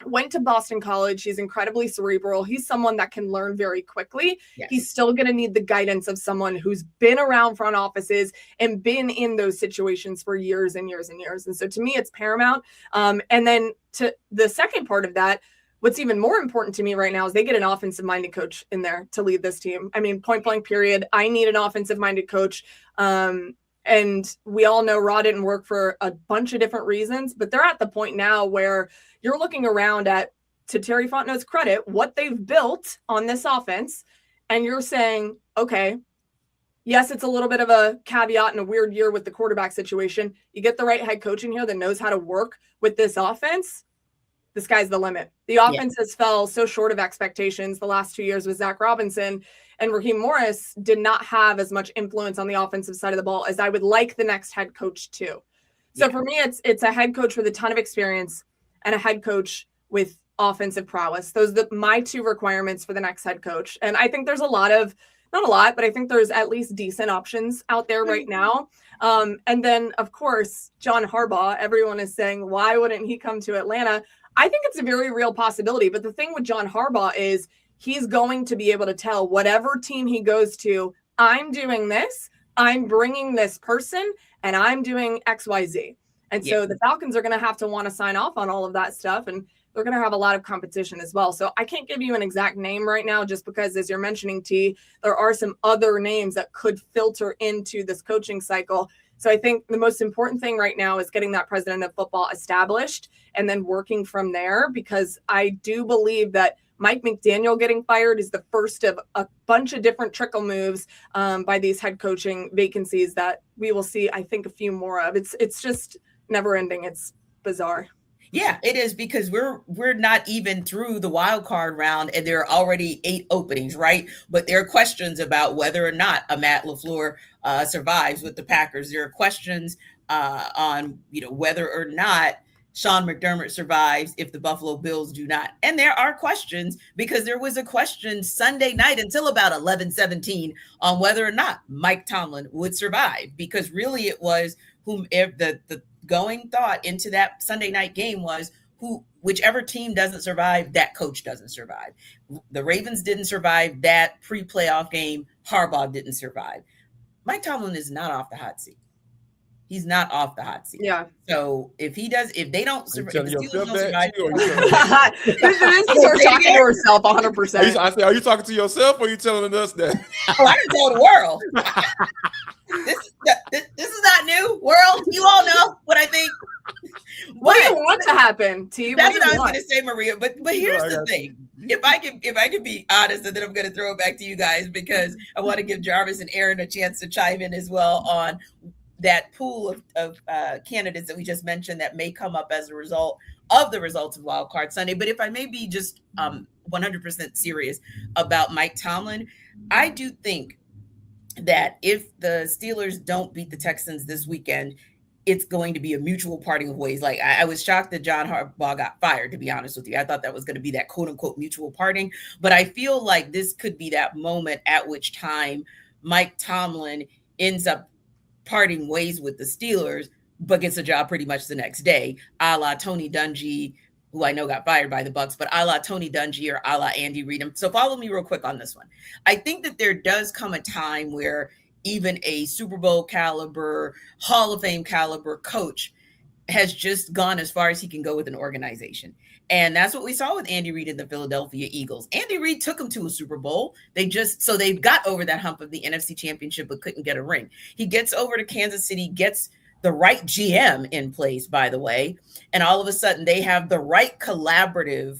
Went to Boston College. He's incredibly cerebral. He's someone that can learn very quickly. He's still going to need the guidance of someone who's been around front offices and been in those situations for years and years and years. And so to me, it's paramount. And then to the second part of that, what's even more important to me right now is they get an offensive-minded coach in there to lead this team. I mean, point blank period. I need an offensive-minded coach. And we all know Raw didn't work for a bunch of different reasons, but they're at the point now where you're looking around at to Terry Fontenot's credit, what they've built on this offense. And you're saying, okay, yes, it's a little bit of a caveat and a weird year with the quarterback situation. You get the right head coach in here that knows how to work with this offense. The sky's the limit. The offense has fell so short of expectations the last 2 years with Zach Robinson, and Raheem Morris did not have as much influence on the offensive side of the ball as I would like the next head coach to. So for me, it's a head coach with a ton of experience and a head coach with offensive prowess. Those are my two requirements for the next head coach. And I think there's not a lot, but I think there's at least decent options out there right now. And then, of course, John Harbaugh, everyone is saying, why wouldn't he come to Atlanta? I think it's a very real possibility. But the thing with John Harbaugh is he's going to be able to tell whatever team he goes to, I'm doing this, I'm bringing this person, and I'm doing X, Y, Z. And so the Falcons are going to have to want to sign off on all of that stuff. And they're going to have a lot of competition as well. So I can't give you an exact name right now, just because, as you're mentioning, T, there are some other names that could filter into this coaching cycle. So I think the most important thing right now is getting that president of football established and then working from there, because I do believe that Mike McDaniel getting fired is the first of a bunch of different trickle moves by these head coaching vacancies that we will see, I think, a few more of. It's just never ending. It's bizarre. Yeah, it is, because we're not even through the wild card round and there are already 8 openings, right? But there are questions about whether or not a Matt LaFleur survives with the Packers. There are questions on whether or not Sean McDermott survives if the Buffalo Bills do not. And there are questions, because there was a question Sunday night until about 11:17 on whether or not Mike Tomlin would survive, because really it was the going thought into that Sunday night game was whichever team doesn't survive, that coach doesn't survive. The Ravens didn't survive that pre-playoff game. Harbaugh didn't survive. Mike Tomlin is not off the hot seat. He's not off the hot seat. Yeah. So if they don't survive, Are you talking to herself 100%. I say, are you talking to yourself, or are you telling us that? Oh, I can tell the world. This is not new. World, you all know what I think. What do you want to happen, T? That's what I was going to say, Maria. But here's the thing. If I can be honest, and then I'm going to throw it back to you guys, because I want to give Jarvis and Aaron a chance to chime in as well on that pool of candidates that we just mentioned that may come up as a result of the results of Wild Card Sunday. But if I may be just 100% serious about Mike Tomlin, I do think that if the Steelers don't beat the Texans this weekend, it's going to be a mutual parting of ways. Like, I was shocked that John Harbaugh got fired, to be honest with you. I thought that was going to be that quote unquote mutual parting, but I feel like this could be that moment at which time Mike Tomlin ends up parting ways with the Steelers, but gets a job pretty much the next day, a la Tony Dungy, who I know got fired by the Bucs, but a la Tony Dungy or a la Andy Reid. So follow me real quick on this one. I think that there does come a time where even a Super Bowl caliber, Hall of Fame caliber coach has just gone as far as he can go with an organization. And that's what we saw with Andy Reid and the Philadelphia Eagles. Andy Reid took them to a Super Bowl. They've got over that hump of the NFC Championship, but couldn't get a ring. He gets over to Kansas City, gets the right GM in place, by the way. And all of a sudden they have the right collaborative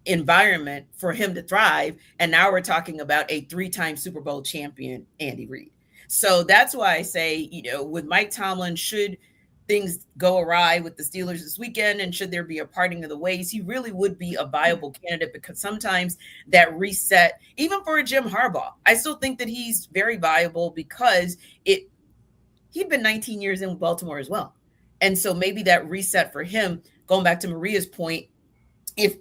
environment for him to thrive. And now we're talking about a 3-time Super Bowl champion, Andy Reid. So that's why I say, with Mike Tomlin, should things go awry with the Steelers this weekend, and should there be a parting of the ways, he really would be a viable candidate, because sometimes that reset, even for a Jim Harbaugh, I still think that he's very viable, because he'd been 19 years in Baltimore as well. And so maybe that reset for him, going back to Maria's point, if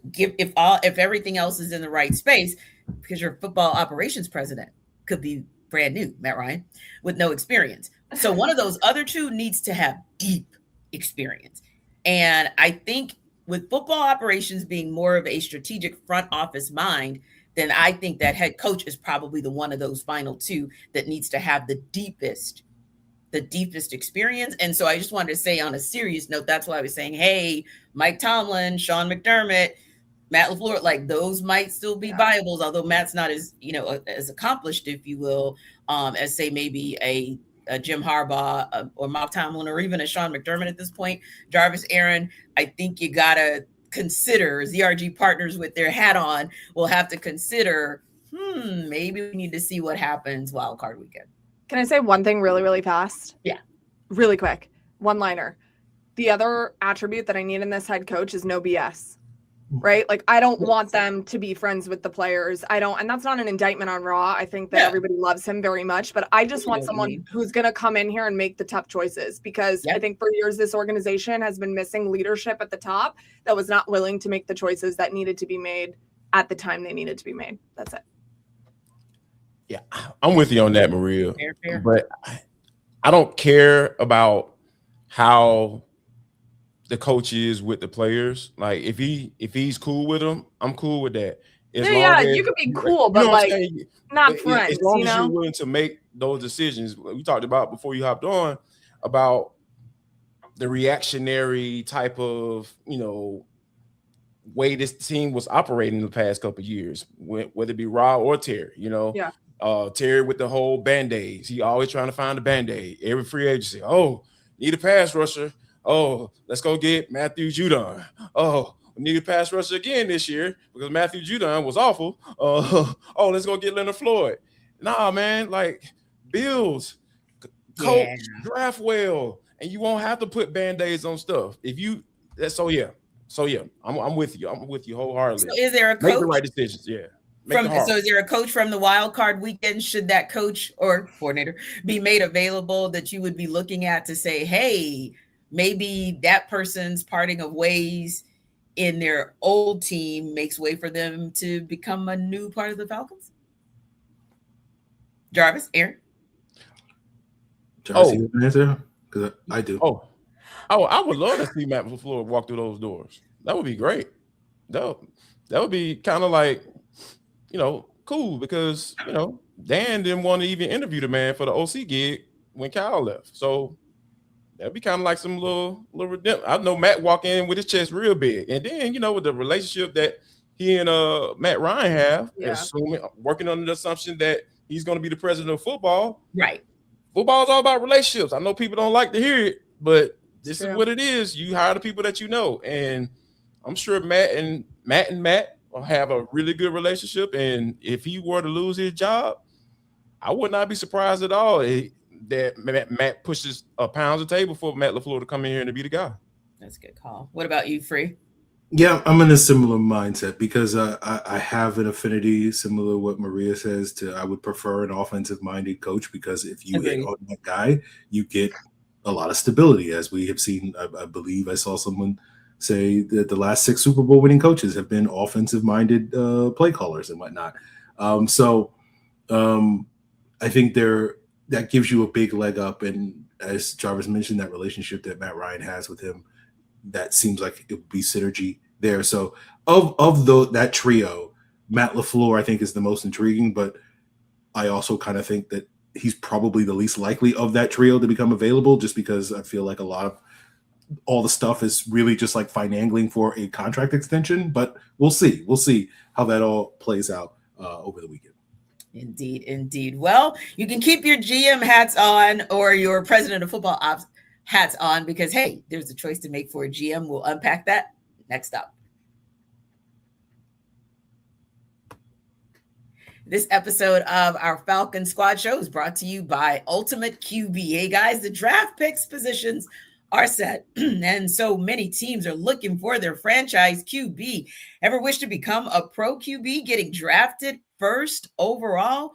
everything else is in the right space, because your football operations president could be brand new, Matt Ryan, with no experience. So one of those other two needs to have deep experience. And I think with football operations being more of a strategic front office mind, then I think that head coach is probably the one of those final two that needs to have the deepest experience. And so I just wanted to say, on a serious note, that's why I was saying, hey, Mike Tomlin, Sean McDermott, Matt LaFleur, like those might still be viables, although Matt's not as, as accomplished, if you will, as say maybe a Jim Harbaugh or Mike Tomlin, or even a Sean McDermott at this point. Jarvis, Aaron, I think you got to consider, ZRG partners with their hat on will have to consider, maybe we need to see what happens wild card weekend. Can I say one thing really, really fast? Yeah. Really quick. One liner. The other attribute that I need in this head coach is no BS. Right? Like, I don't want them to be friends with the players. And that's not an indictment on Raw. I think that everybody loves him very much, but I just want someone who's going to come in here and make the tough choices, because I think for years this organization has been missing leadership at the top that was not willing to make the choices that needed to be made at the time they needed to be made. That's it. Yeah, I'm with you on that, Maria. Fair. But I don't care about how the coach is with the players. Like, if he's cool with them, I'm cool with that. As you could be cool, but not friends. As long as you're willing to make those decisions. We talked about before you hopped on about the reactionary type of way this team was operating in the past couple of years, whether it be Raw or Terry. Terry with the whole band-aids. He always trying to find a band-aid. Every free agency. Oh, need a pass rusher. Oh, let's go get Matthew Judon. Oh, we need a pass rusher again this year because Matthew Judon was awful. Let's go get Leonard Floyd. Nah, man, like, build, coach, draft well, and you won't have to put band-aids on stuff. I'm with you. I'm with you wholeheartedly. So is there a coach? Make the right decisions, yeah. So is there a coach from the wild card weekend? Should that coach or coordinator be made available that you would be looking at to say, hey, maybe that person's parting of ways in their old team makes way for them to become a new part of the Falcons? Jarvis, Aaron? Jarvis, you answer? Because I do. I would love to see Matt LaFleur walk through those doors. That would be great. That would be kind of like, cool, because, Dan didn't want to even interview the man for the OC gig when Kyle left. So that'd be kind of like some little redemption. I know Matt walk in with his chest real big. And then, with the relationship that he and Matt Ryan have, working under the assumption that he's going to be the president of football. Right. Football is all about relationships. I know people don't like to hear it, but this is what it is. You hire the people that you know. And I'm sure Matt and Matt will have a really good relationship. And if he were to lose his job, I would not be surprised at all that Matt pushes pounds of table for Matt LaFleur to come in here and to be the guy. That's a good call. What about you, Free? Yeah, I'm in a similar mindset because I have an affinity similar to what Maria says I would prefer an offensive-minded coach, because if you hit on that guy, you get a lot of stability, as we have seen. I believe I saw someone say that the last 6 Super Bowl winning coaches have been offensive-minded play callers and whatnot. I think that gives you a big leg up. And as Jarvis mentioned, that relationship that Matt Ryan has with him, that seems like it would be synergy there. So of that trio, Matt LaFleur, I think, is the most intriguing, but I also kind of think that he's probably the least likely of that trio to become available, just because I feel like a lot of all the stuff is really just like finagling for a contract extension. But we'll see. We'll see how that all plays out over the weekend. Indeed. Well, you can keep your GM hats on or your president of football ops hats on, because, hey, there's a choice to make for a GM. We'll unpack that next up. This episode of our Falcon Squad Show is brought to you by Ultimate QB. Hey, guys, the draft picks positions are set, and so many teams are looking for their franchise QB. Ever wish to become a pro QB, getting drafted first overall?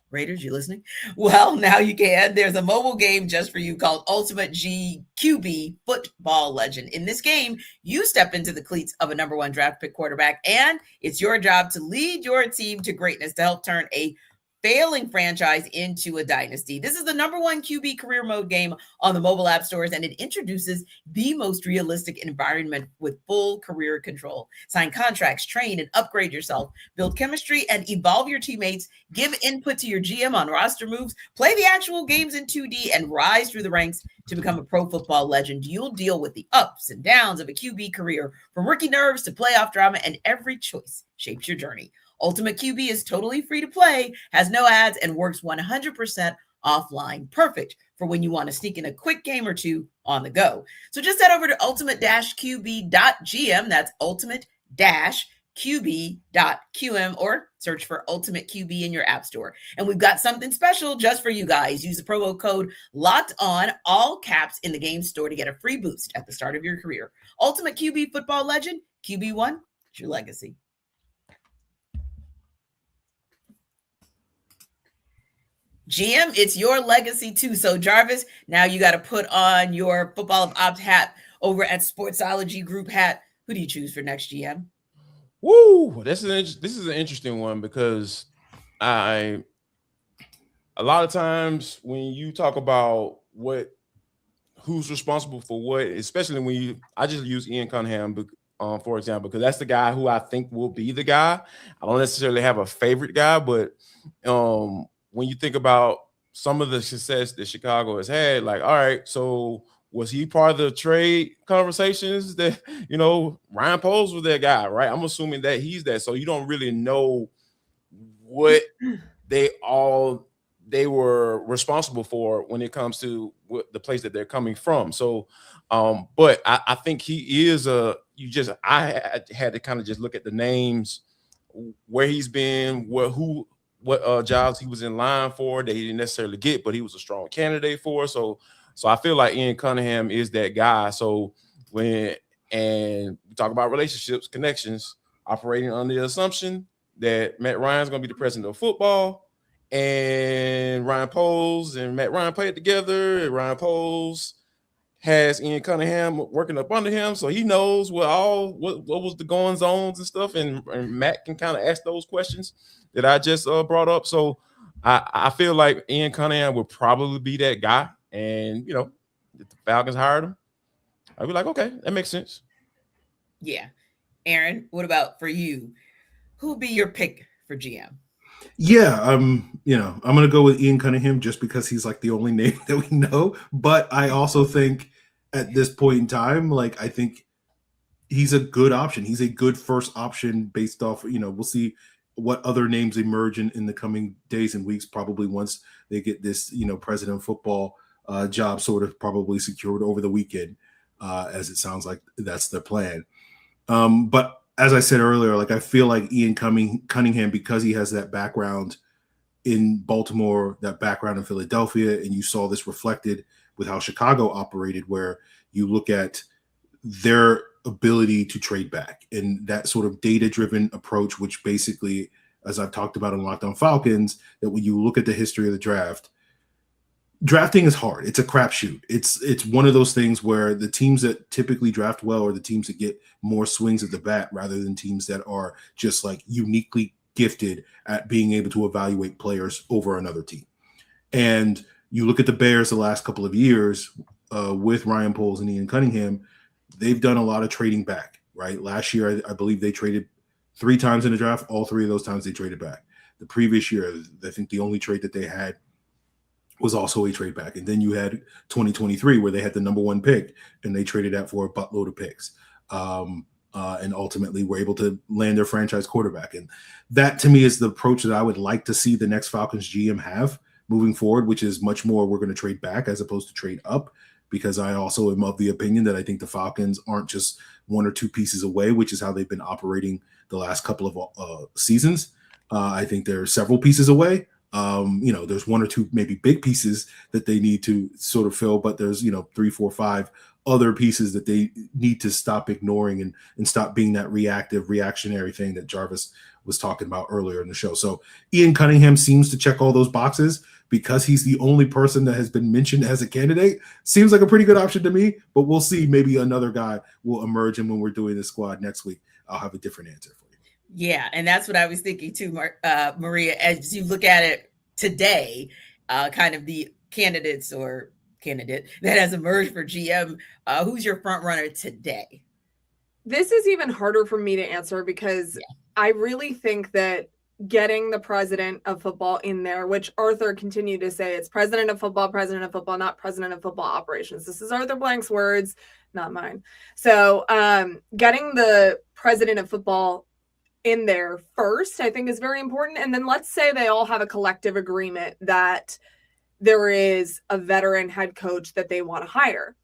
Raiders, you listening? Well, now you can. There's a mobile game just for you called Ultimate QB Football Legend. In this game, you step into the cleats of a number 1 draft pick quarterback, and it's your job to lead your team to greatness to help turn a failing franchise into a dynasty. This is the number 1 QB career mode game on the mobile app stores, and it introduces the most realistic environment with full career control. Sign contracts, train and upgrade yourself, build chemistry and evolve your teammates, give input to your GM on roster moves, play the actual games in 2D, and rise through the ranks to become a pro football legend. You'll deal with the ups and downs of a QB career, from rookie nerves to playoff drama, and every choice shapes your journey. Ultimate QB is totally free to play, has no ads, and works 100% offline. Perfect for when you want to sneak in a quick game or two on the go. So just head over to ultimate-qb.gm. That's ultimate-qb.qm, or search for Ultimate QB in your app store. And we've got something special just for you guys. Use the promo code Locked On, all caps, in the game store to get a free boost at the start of your career. Ultimate QB football legend, QB1, it's your legacy. GM, it's your legacy too. So Jarvis, now you got to put on your Football of Ops hat over at Sportsology Group hat. Who do you choose for next GM? Woo! This is an interesting one, because a lot of times when you talk about who's responsible for what, especially when I just use Ian Cunningham for example, because that's the guy who I think will be the guy. I don't necessarily have a favorite guy, but when you think about some of the success that Chicago has had, like, all right, so was he part of the trade conversations that, Ryan Poles was that guy, right? I'm assuming that he's that. So you don't really know what they were responsible for when it comes to the place that they're coming from. So, but I think he is I had to kind of just look at the names, where he's been, what jobs he was in line for that he didn't necessarily get, but he was a strong candidate for. So I feel like Ian Cunningham is that guy. So and we talk about relationships, connections, operating under the assumption that Matt Ryan's going to be the president of football, and Ryan Poles and Matt Ryan played together, and Ryan Poles has Ian Cunningham working up under him, so he knows what was the goings on and stuff, and Matt can kind of ask those questions that I just brought up. So I feel like Ian Cunningham would probably be that guy, and if the Falcons hired him, I'd be like, okay, that makes sense. Yeah. Aaron, what about for you? Who'll be your pick for GM? Yeah, I'm going to go with Ian Cunningham just because he's like the only name that we know. But I also think at this point in time, I think he's a good option. He's a good first option based off, we'll see what other names emerge in the coming days and weeks, probably once they get this, president of football job sort of probably secured over the weekend, as it sounds like that's the plan. But as I said earlier, I feel like Ian Cunningham, because he has that background in Baltimore, that background in Philadelphia, and you saw this reflected with how Chicago operated, where you look at their ability to trade back and that sort of data-driven approach, which basically, as I've talked about on Locked On Falcons, that when you look at the history of the draft, drafting is hard. It's a crapshoot. It's one of those things where the teams that typically draft well are the teams that get more swings at the bat, rather than teams that are just uniquely gifted at being able to evaluate players over another team. And you look at the Bears the last couple of years with Ryan Poles and Ian Cunningham, they've done a lot of trading back, right? Last year, I believe they traded 3 times in the draft. All 3 of those times they traded back. The previous year, I think the only trade that they had was also a trade back. And then you had 2023 where they had the number 1 pick and they traded that for a buttload of picks. And ultimately were able to land their franchise quarterback. And that to me is the approach that I would like to see the next Falcons GM have moving forward, which is much more we're going to trade back as opposed to trade up, because I also am of the opinion that I think the Falcons aren't just 1 or 2 pieces away, which is how they've been operating the last couple of seasons. I think there are several pieces away. There's 1 or 2 maybe big pieces that they need to sort of fill, but there's 3, 4, 5 other pieces that they need to stop ignoring and stop being that reactionary thing that Jarvis was talking about earlier in the show. So Ian Cunningham seems to check all those boxes because he's the only person that has been mentioned as a candidate. Seems like a pretty good option to me, but we'll see. Maybe another guy will emerge, and when we're doing the squad next week, I'll have a different answer for you. Yeah, and that's what I was thinking too, Maria. As you look at it today, kind of the candidate that has emerged for GM, who's your front runner today? This is even harder for me to answer because I really think that getting the president of football in there, which Arthur continued to say, it's president of football, not president of football operations. This is Arthur Blank's words, not mine. So getting the president of football in there first, I think is very important. And then let's say they all have a collective agreement that there is a veteran head coach that they want to hire.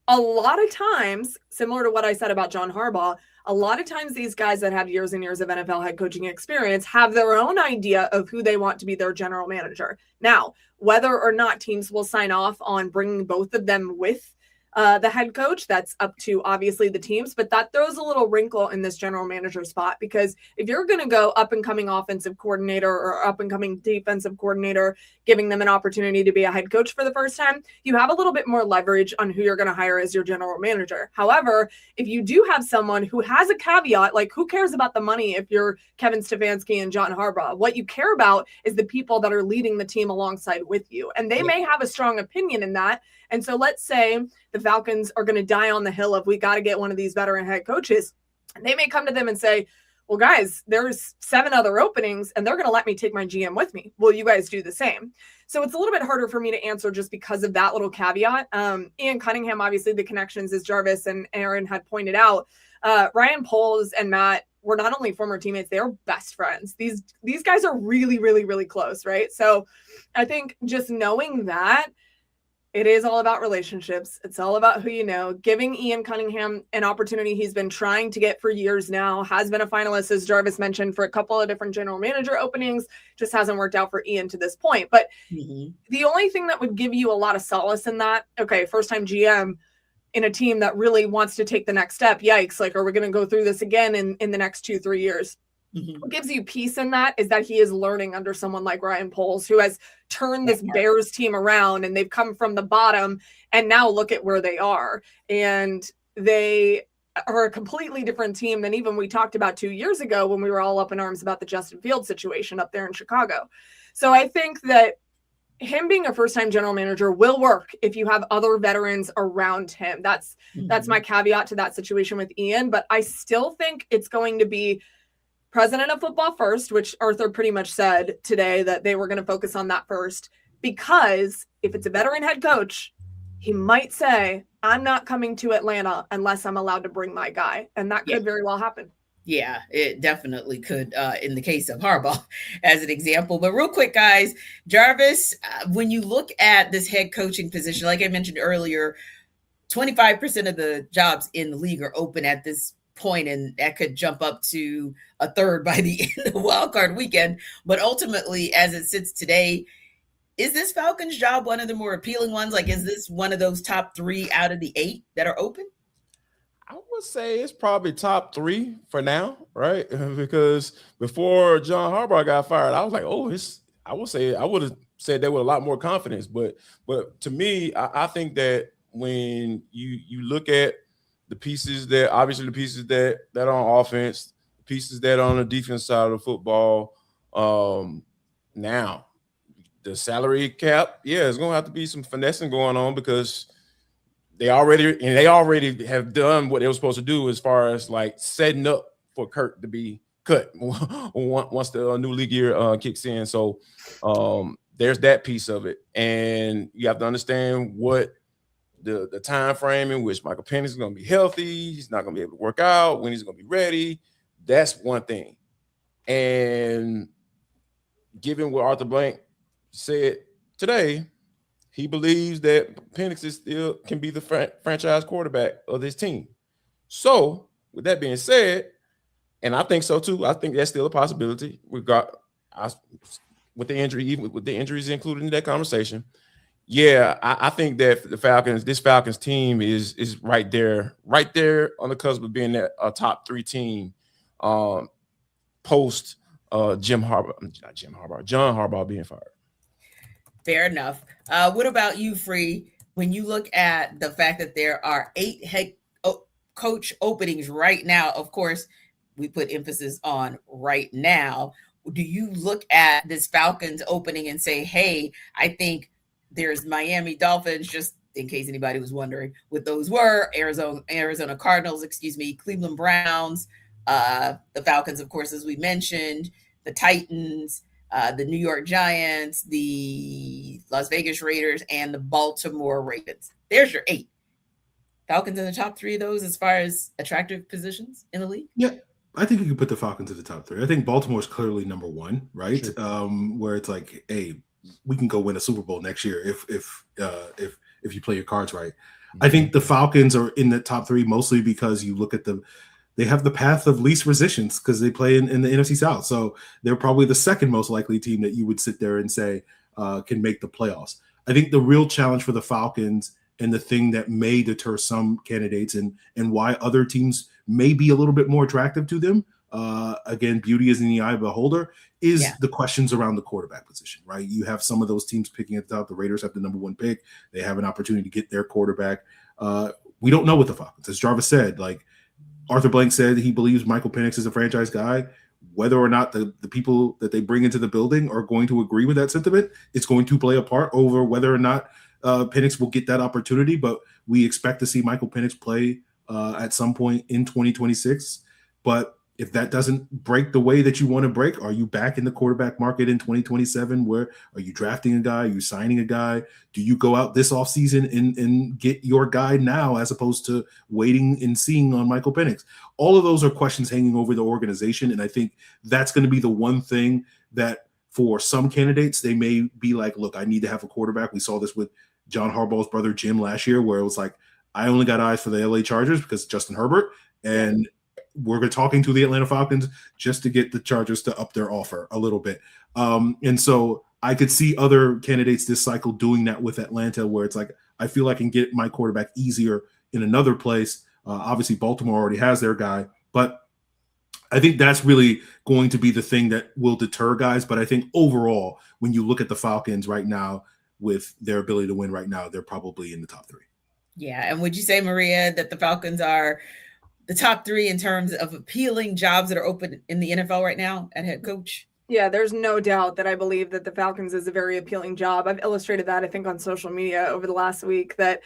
A lot of times, similar to what I said about John Harbaugh, a lot of times these guys that have years and years of NFL head coaching experience have their own idea of who they want to be their general manager. Now, whether or not teams will sign off on bringing both of them with the head coach, that's up to obviously the teams, but that throws a little wrinkle in this general manager spot, because if you're going to go up and coming offensive coordinator or up and coming defensive coordinator, giving them an opportunity to be a head coach for the first time, you have a little bit more leverage on who you're going to hire as your general manager. However, if you do have someone who has a caveat, like who cares about the money if you're Kevin Stefanski and John Harbaugh? What you care about is the people that are leading the team alongside with you. And they may have a strong opinion in that. And so let's say the Falcons are going to die on the hill of, we got to get one of these veteran head coaches. And they may come to them and say, well, guys, there's 7 other openings and they're going to let me take my GM with me. Will you guys do the same? So it's a little bit harder for me to answer just because of that little caveat. Ian Cunningham, obviously the connections, as Jarvis and Aaron had pointed out. Ryan Poles and Matt were not only former teammates, they are best friends. These guys are really, really, really close, right? So I think just knowing that, it is all about relationships. It's all about who you know. Giving Ian Cunningham an opportunity he's been trying to get for years now, has been a finalist, as Jarvis mentioned, for a couple of different general manager openings, just hasn't worked out for Ian to this point. But the only thing that would give you a lot of solace in that, okay, first-time GM in a team that really wants to take the next step, yikes, like, are we going to go through this again in the next 2-3 years? What gives you peace in that is that he is learning under someone like Ryan Poles, who has turned this Bears team around, and they've come from the bottom and now look at where they are. And they are a completely different team than even we talked about 2 years ago when we were all up in arms about the Justin Fields situation up there in Chicago. So I think that him being a first-time general manager will work if you have other veterans around him. That's my caveat to that situation with Ian. But I still think it's going to be president of football first, which Arthur pretty much said today that they were going to focus on that first, because if it's a veteran head coach, he might say, I'm not coming to Atlanta unless I'm allowed to bring my guy. And that could very well happen. Yeah, it definitely could in the case of Harbaugh as an example. But real quick, guys, Jarvis, when you look at this head coaching position, like I mentioned earlier, 25% of the jobs in the league are open at this point, and that could jump up to a third by the end of wild card weekend. But ultimately, as it sits today, is this Falcons job one of the more appealing ones? Like, is this one of those top 3 out of the 8 that are open? I would say it's probably top 3 for now, right? Because before John Harbaugh got fired, I was like, I would have said that with a lot more confidence. But to me, I think that when you look at the pieces that are on offense, the pieces that are on the defense side of the football, now the salary cap, it's going to have to be some finessing going on, because they already have done what they were supposed to do as far as like setting up for Kirk to be cut once the new league year kicks in. So there's that piece of it, and you have to understand what the time frame in which Michael Penix is going to be healthy. He's not going to be able to work out, when he's going to be ready. That's one thing. And given what Arthur Blank said today, he believes that Penix still can be the franchise quarterback of this team. So with that being said, and I think so too, I think that's still a possibility. With the injury, even with the injuries included in that conversation. Yeah, I think that this Falcons team is right there on the cusp of being a top 3 team post John Harbaugh being fired. Fair enough. What about you, Free? When you look at the fact that there are 8 head coach openings right now, of course, we put emphasis on right now. Do you look at this Falcons opening and say, hey, I think there's Miami Dolphins, just in case anybody was wondering what those were, Arizona Cardinals, Cleveland Browns, the Falcons, of course, as we mentioned, the Titans, the New York Giants, the Las Vegas Raiders, and the Baltimore Ravens. There's your 8. Falcons in the top 3 of those as far as attractive positions in the league? Yeah, I think you can put the Falcons in the top 3. I think Baltimore's clearly number 1, right? Sure. Where it's like, hey, we can go win a Super Bowl next year if you play your cards right. I think the Falcons are in the top 3 mostly because you look at they have the path of least resistance because they play in the NFC South. So they're probably the second most likely team that you would sit there and say can make the playoffs. I think the real challenge for the Falcons and the thing that may deter some candidates and why other teams may be a little bit more attractive to them, again, beauty is in the eye of the beholder, is the questions around the quarterback position, right? You have some of those teams picking at the top. The Raiders have the number 1 pick. They have an opportunity to get their quarterback. We don't know with the Falcons. As Jarvis said, like Arthur Blank said, he believes Michael Penix is a franchise guy. Whether or not the people that they bring into the building are going to agree with that sentiment, it's going to play a part over whether or not Penix will get that opportunity. But we expect to see Michael Penix play at some point in 2026. But if that doesn't break the way that you want to break, are you back in the quarterback market in 2027? Where are you drafting a guy? Are you signing a guy? Do you go out this offseason and get your guy now as opposed to waiting and seeing on Michael Penix? All of those are questions hanging over the organization. And I think that's going to be the one thing that for some candidates, they may be like, look, I need to have a quarterback. We saw this with John Harbaugh's brother, Jim, last year, where it was like, I only got eyes for the LA Chargers because Justin Herbert. And we're talking to the Atlanta Falcons just to get the Chargers to up their offer a little bit. And so I could see other candidates this cycle doing that with Atlanta, where it's like, I feel I can get my quarterback easier in another place. Obviously, Baltimore already has their guy, but I think that's really going to be the thing that will deter guys. But I think overall, when you look at the Falcons right now with their ability to win right now, they're probably in the top 3. Yeah. And would you say, Maria, that the Falcons are the top 3 in terms of appealing jobs that are open in the NFL right now at head coach? Yeah, there's no doubt that I believe that the Falcons is a very appealing job. I've illustrated that, I think, on social media over the last week that,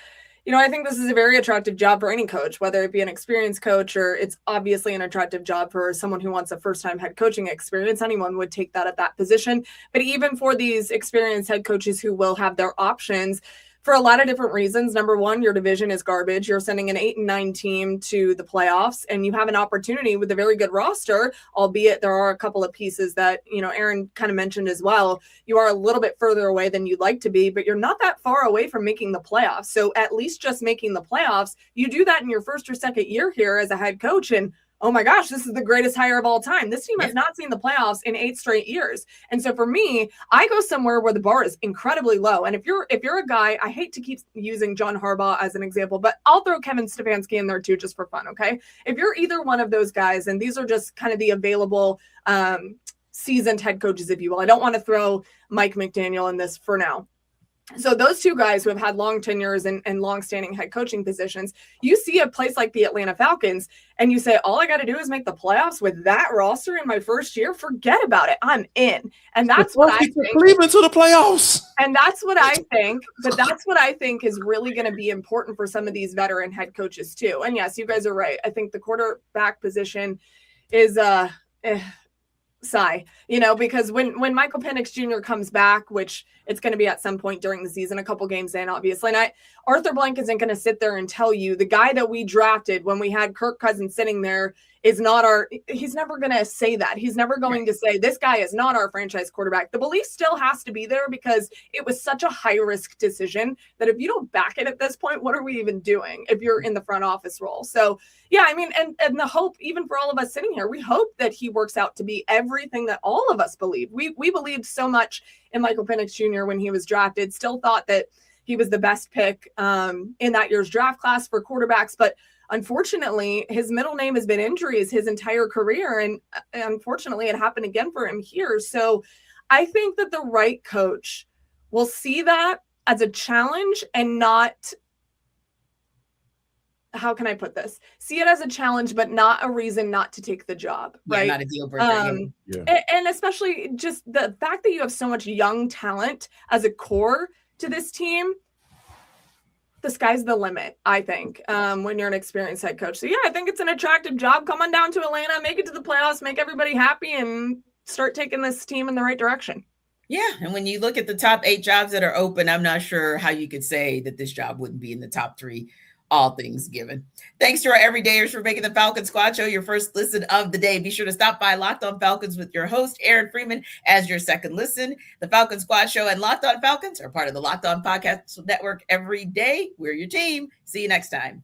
I think this is a very attractive job for any coach, whether it be an experienced coach or it's obviously an attractive job for someone who wants a first-time head coaching experience. Anyone would take that at that position. But even for these experienced head coaches who will have their options, for a lot of different reasons. Number one, your division is garbage. You're sending an 8-9 team to the playoffs, and you have an opportunity with a very good roster, albeit there are a couple of pieces that, Aaron kind of mentioned as well. You are a little bit further away than you'd like to be, but you're not that far away from making the playoffs. So at least just making the playoffs, you do that in your first or second year here as a head coach, and oh my gosh, this is the greatest hire of all time. This team has not seen the playoffs in 8 straight years. And so for me, I go somewhere where the bar is incredibly low. And if you're a guy, I hate to keep using John Harbaugh as an example, but I'll throw Kevin Stefanski in there too, just for fun. Okay. If you're either one of those guys, and these are just kind of the available seasoned head coaches, if you will, I don't want to throw Mike McDaniel in this for now. So those 2 guys who have had long tenures and long-standing head coaching positions, you see a place like the Atlanta Falcons and you say, all I got to do is make the playoffs with that roster in my first year. Forget about it. I'm in. And that's what I think. Cleveland to the playoffs. And that's what I think. But that's what I think is really going to be important for some of these veteran head coaches too. And yes, you guys are right. I think the quarterback position is sigh, because when Michael Penix Jr. comes back, which it's going to be at some point during the season, a couple games in, obviously. And Arthur Blank isn't going to sit there and tell you the guy that we drafted when we had Kirk Cousins sitting there is not he's never going to say that. He's never going to say this guy is not our franchise quarterback. The belief still has to be there because it was such a high risk decision that if you don't back it at this point, what are we even doing if you're in the front office role? So yeah, I mean, and the hope, even for all of us sitting here, we hope that he works out to be everything that all of us believe. We believed so much in Michael Penix Jr. when he was drafted, still thought that he was the best pick in that year's draft class for quarterbacks. But unfortunately, his middle name has been injuries his entire career. And unfortunately, it happened again for him here. So I think that the right coach will see that as a challenge and not, how can I put this? See it as a challenge, but not a reason not to take the job, right? Not a deal breaker. And especially just the fact that you have so much young talent as a core to this team, the sky's the limit, I think, when you're an experienced head coach. So yeah, I think it's an attractive job. Come on down to Atlanta, make it to the playoffs, make everybody happy, and start taking this team in the right direction. Yeah. And when you look at the top 8 jobs that are open, I'm not sure how you could say that this job wouldn't be in the top 3 all things given. Thanks to our everydayers for making the Falcon Squad Show your first listen of the day. Be sure to stop by Locked On Falcons with your host, Aaron Freeman, as your second listen. The Falcon Squad Show and Locked On Falcons are part of the Locked On Podcast Network every day. We're your team. See you next time.